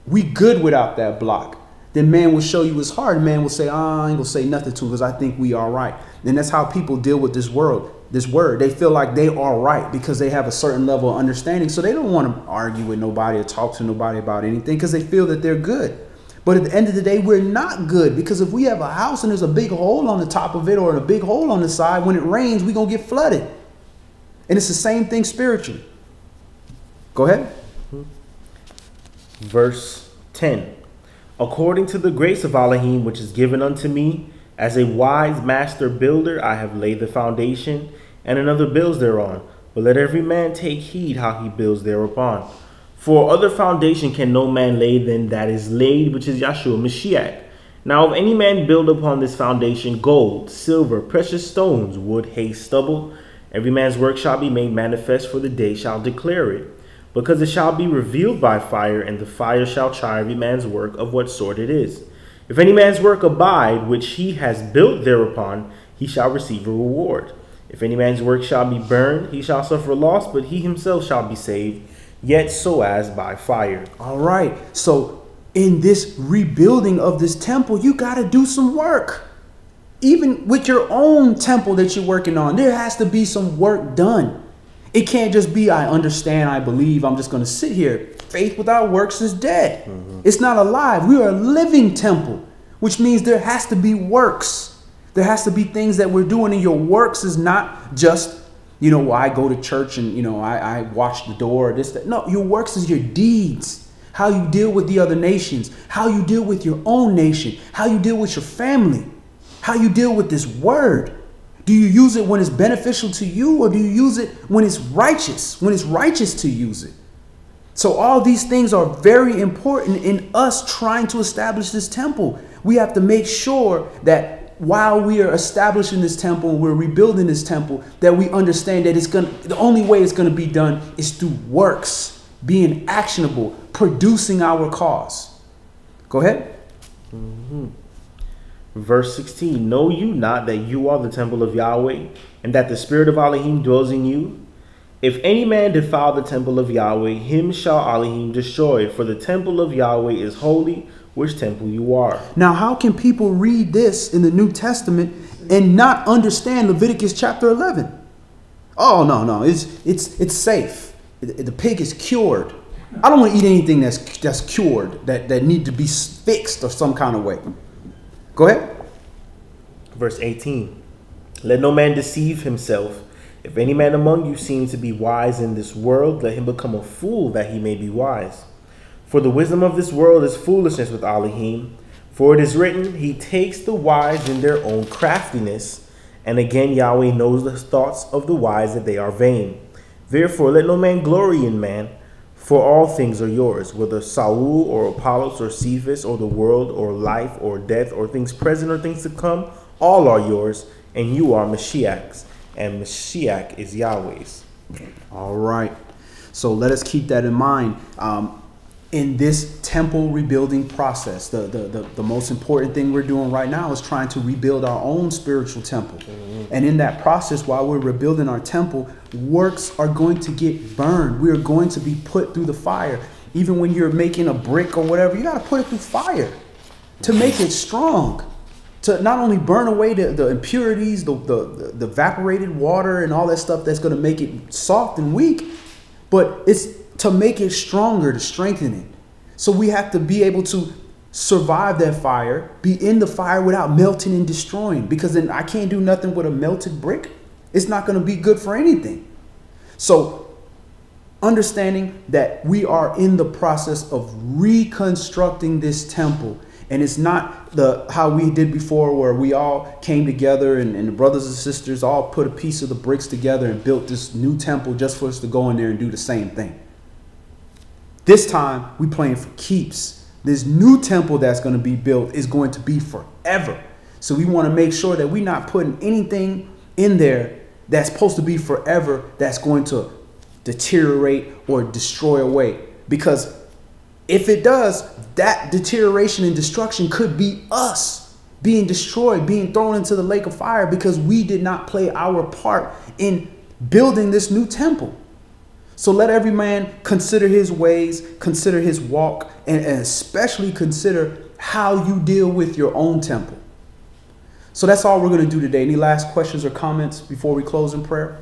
we good without that block, then man will show you his heart. And man will say, I ain't gonna say nothing to him because I think we are right. And that's how people deal with this world, this word. They feel like they are right because they have a certain level of understanding. So they don't want to argue with nobody or talk to nobody about anything because they feel that they're good. But at the end of the day, we're not good, because if we have a house and there's a big hole on the top of it or a big hole on the side, when it rains, we're going to get flooded. And it's the same thing spiritually. Go ahead. Verse 10. According to the grace of Elohim, which is given unto me, as a wise master builder, I have laid the foundation, and another builds thereon. But let every man take heed how he builds thereupon. For other foundation can no man lay than that is laid, which is Yahshua Mashiach. Now if any man build upon this foundation gold, silver, precious stones, wood, hay, stubble, every man's work shall be made manifest, for the day shall declare it. Because it shall be revealed by fire, and the fire shall try every man's work of what sort it is. If any man's work abide, which he has built thereupon, he shall receive a reward. If any man's work shall be burned, he shall suffer loss, but he himself shall be saved, yet so as by fire. All right. So in this rebuilding of this temple, you got to do some work. Even with your own temple that you're working on, there has to be some work done. It can't just be, I understand, I believe, I'm just going to sit here. Faith without works is dead. It's not alive. We are a living temple, which means there has to be works. There has to be things that we're doing, and your works is not just, well, I go to church and, I watch the door, this, that. No, your works is your deeds. How you deal with the other nations, how you deal with your own nation, how you deal with your family, how you deal with this word. Do you use it when it's beneficial to you, or do you use it when it's righteous to use it? So all these things are very important in us trying to establish this temple. We have to make sure that while we are establishing this temple, we're rebuilding this temple, that we understand that the only way it's going to be done is through works, being actionable, producing our cause. Go ahead. Verse 16. Know you not that you are the temple of Yahweh, and that the spirit of Elohim dwells in you? If any man defile the temple of Yahweh, him shall Elohim destroy, for the temple of Yahweh is holy, which temple you are. Now, how can people read this in the New Testament and not understand Leviticus chapter 11? Oh, no, it's safe. The pig is cured. I don't want to eat anything that's cured, that need to be fixed or some kind of way. Go ahead. Verse 18. Let no man deceive himself. If any man among you seems to be wise in this world, let him become a fool that he may be wise. For the wisdom of this world is foolishness with Elohim. For it is written, he takes the wise in their own craftiness. And again, Yahweh knows the thoughts of the wise, that they are vain. Therefore, let no man glory in man, for all things are yours, whether Saul or Apollos or Cephas or the world or life or death or things present or things to come, all are yours, and you are Mashiach's, and Mashiach is Yahweh's. All right. So let us keep that in mind. In this temple rebuilding process, the most important thing we're doing right now is trying to rebuild our own spiritual temple. And in that process, while we're rebuilding our temple, works are going to get burned. We are going to be put through the fire. Even when you're making a brick or whatever, you got to put it through fire to make it strong. To not only burn away the impurities, the evaporated water and all that stuff that's going to make it soft and weak, but it's to make it stronger, to strengthen it. So we have to be able to survive that fire, be in the fire without melting and destroying, because then I can't do nothing with a melted brick. It's not going to be good for anything. So understanding that we are in the process of reconstructing this temple, and it's not how we did before, where we all came together and the brothers and sisters all put a piece of the bricks together and built this new temple just for us to go in there and do the same thing. This time we playing for keeps. This new temple that's going to be built is going to be forever. So we want to make sure that we're not putting anything in there that's supposed to be forever that's going to deteriorate or destroy away. Because if it does, that deterioration and destruction could be us being destroyed, being thrown into the lake of fire, because we did not play our part in building this new temple. So let every man consider his ways, consider his walk, and especially consider how you deal with your own temple. So that's all we're going to do today. Any last questions or comments before we close in prayer?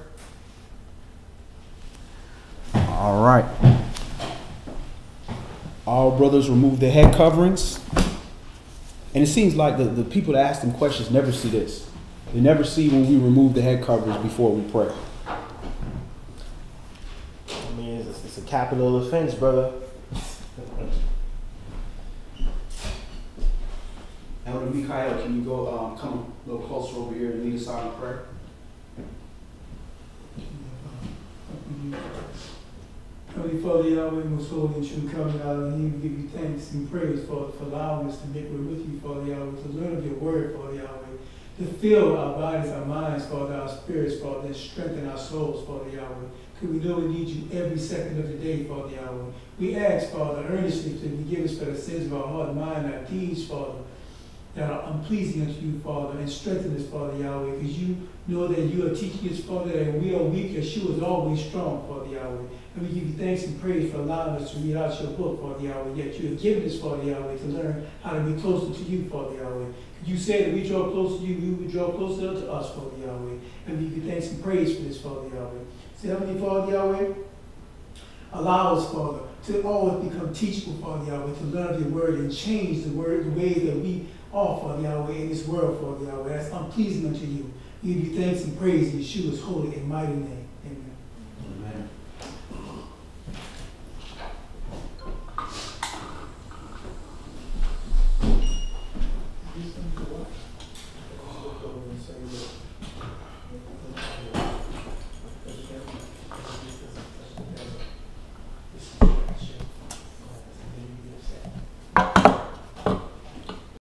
All right. All brothers remove their head coverings. And it seems like the people that ask them questions never see this. They never see when we remove the head coverings before we pray. I mean, it's a capital offense, brother. Elder Mikael, can you go come a little closer over here and lead us out in prayer? Heavenly Father, Yahweh, most holy and true covenant, Elohim, we give you thanks and praise, Father, for allowing us to make way with you, Father Yahweh, to learn of your word, Father Yahweh, to fill our bodies, our minds, Father, our spirits, Father, and strengthen our souls, Father Yahweh. Because we know we need you every second of the day, Father Yahweh. We ask, Father, earnestly to forgive us for the sins of our heart, mind, our deeds, Father, that are unpleasing unto you, Father, and strengthen us, Father Yahweh, because you know that you are teaching us, Father, that when we are weak, Yeshua is always strong, Father Yahweh. And we give you thanks and praise for allowing us to read out your book, Father Yahweh. Yet you have given us, Father Yahweh, to learn how to be closer to you, Father Yahweh. You say that we draw closer to you, you will draw closer to us, Father Yahweh. And we give you thanks and praise for this, Father Yahweh. So, Heavenly Father Yahweh, allow us, Father, to always become teachable, Father Yahweh, to learn of your word and change the word, the way that we are, Father Yahweh, in this world, Father Yahweh. That's unpleasing unto you. We give you thanks and praise in Yeshua's holy and mighty name.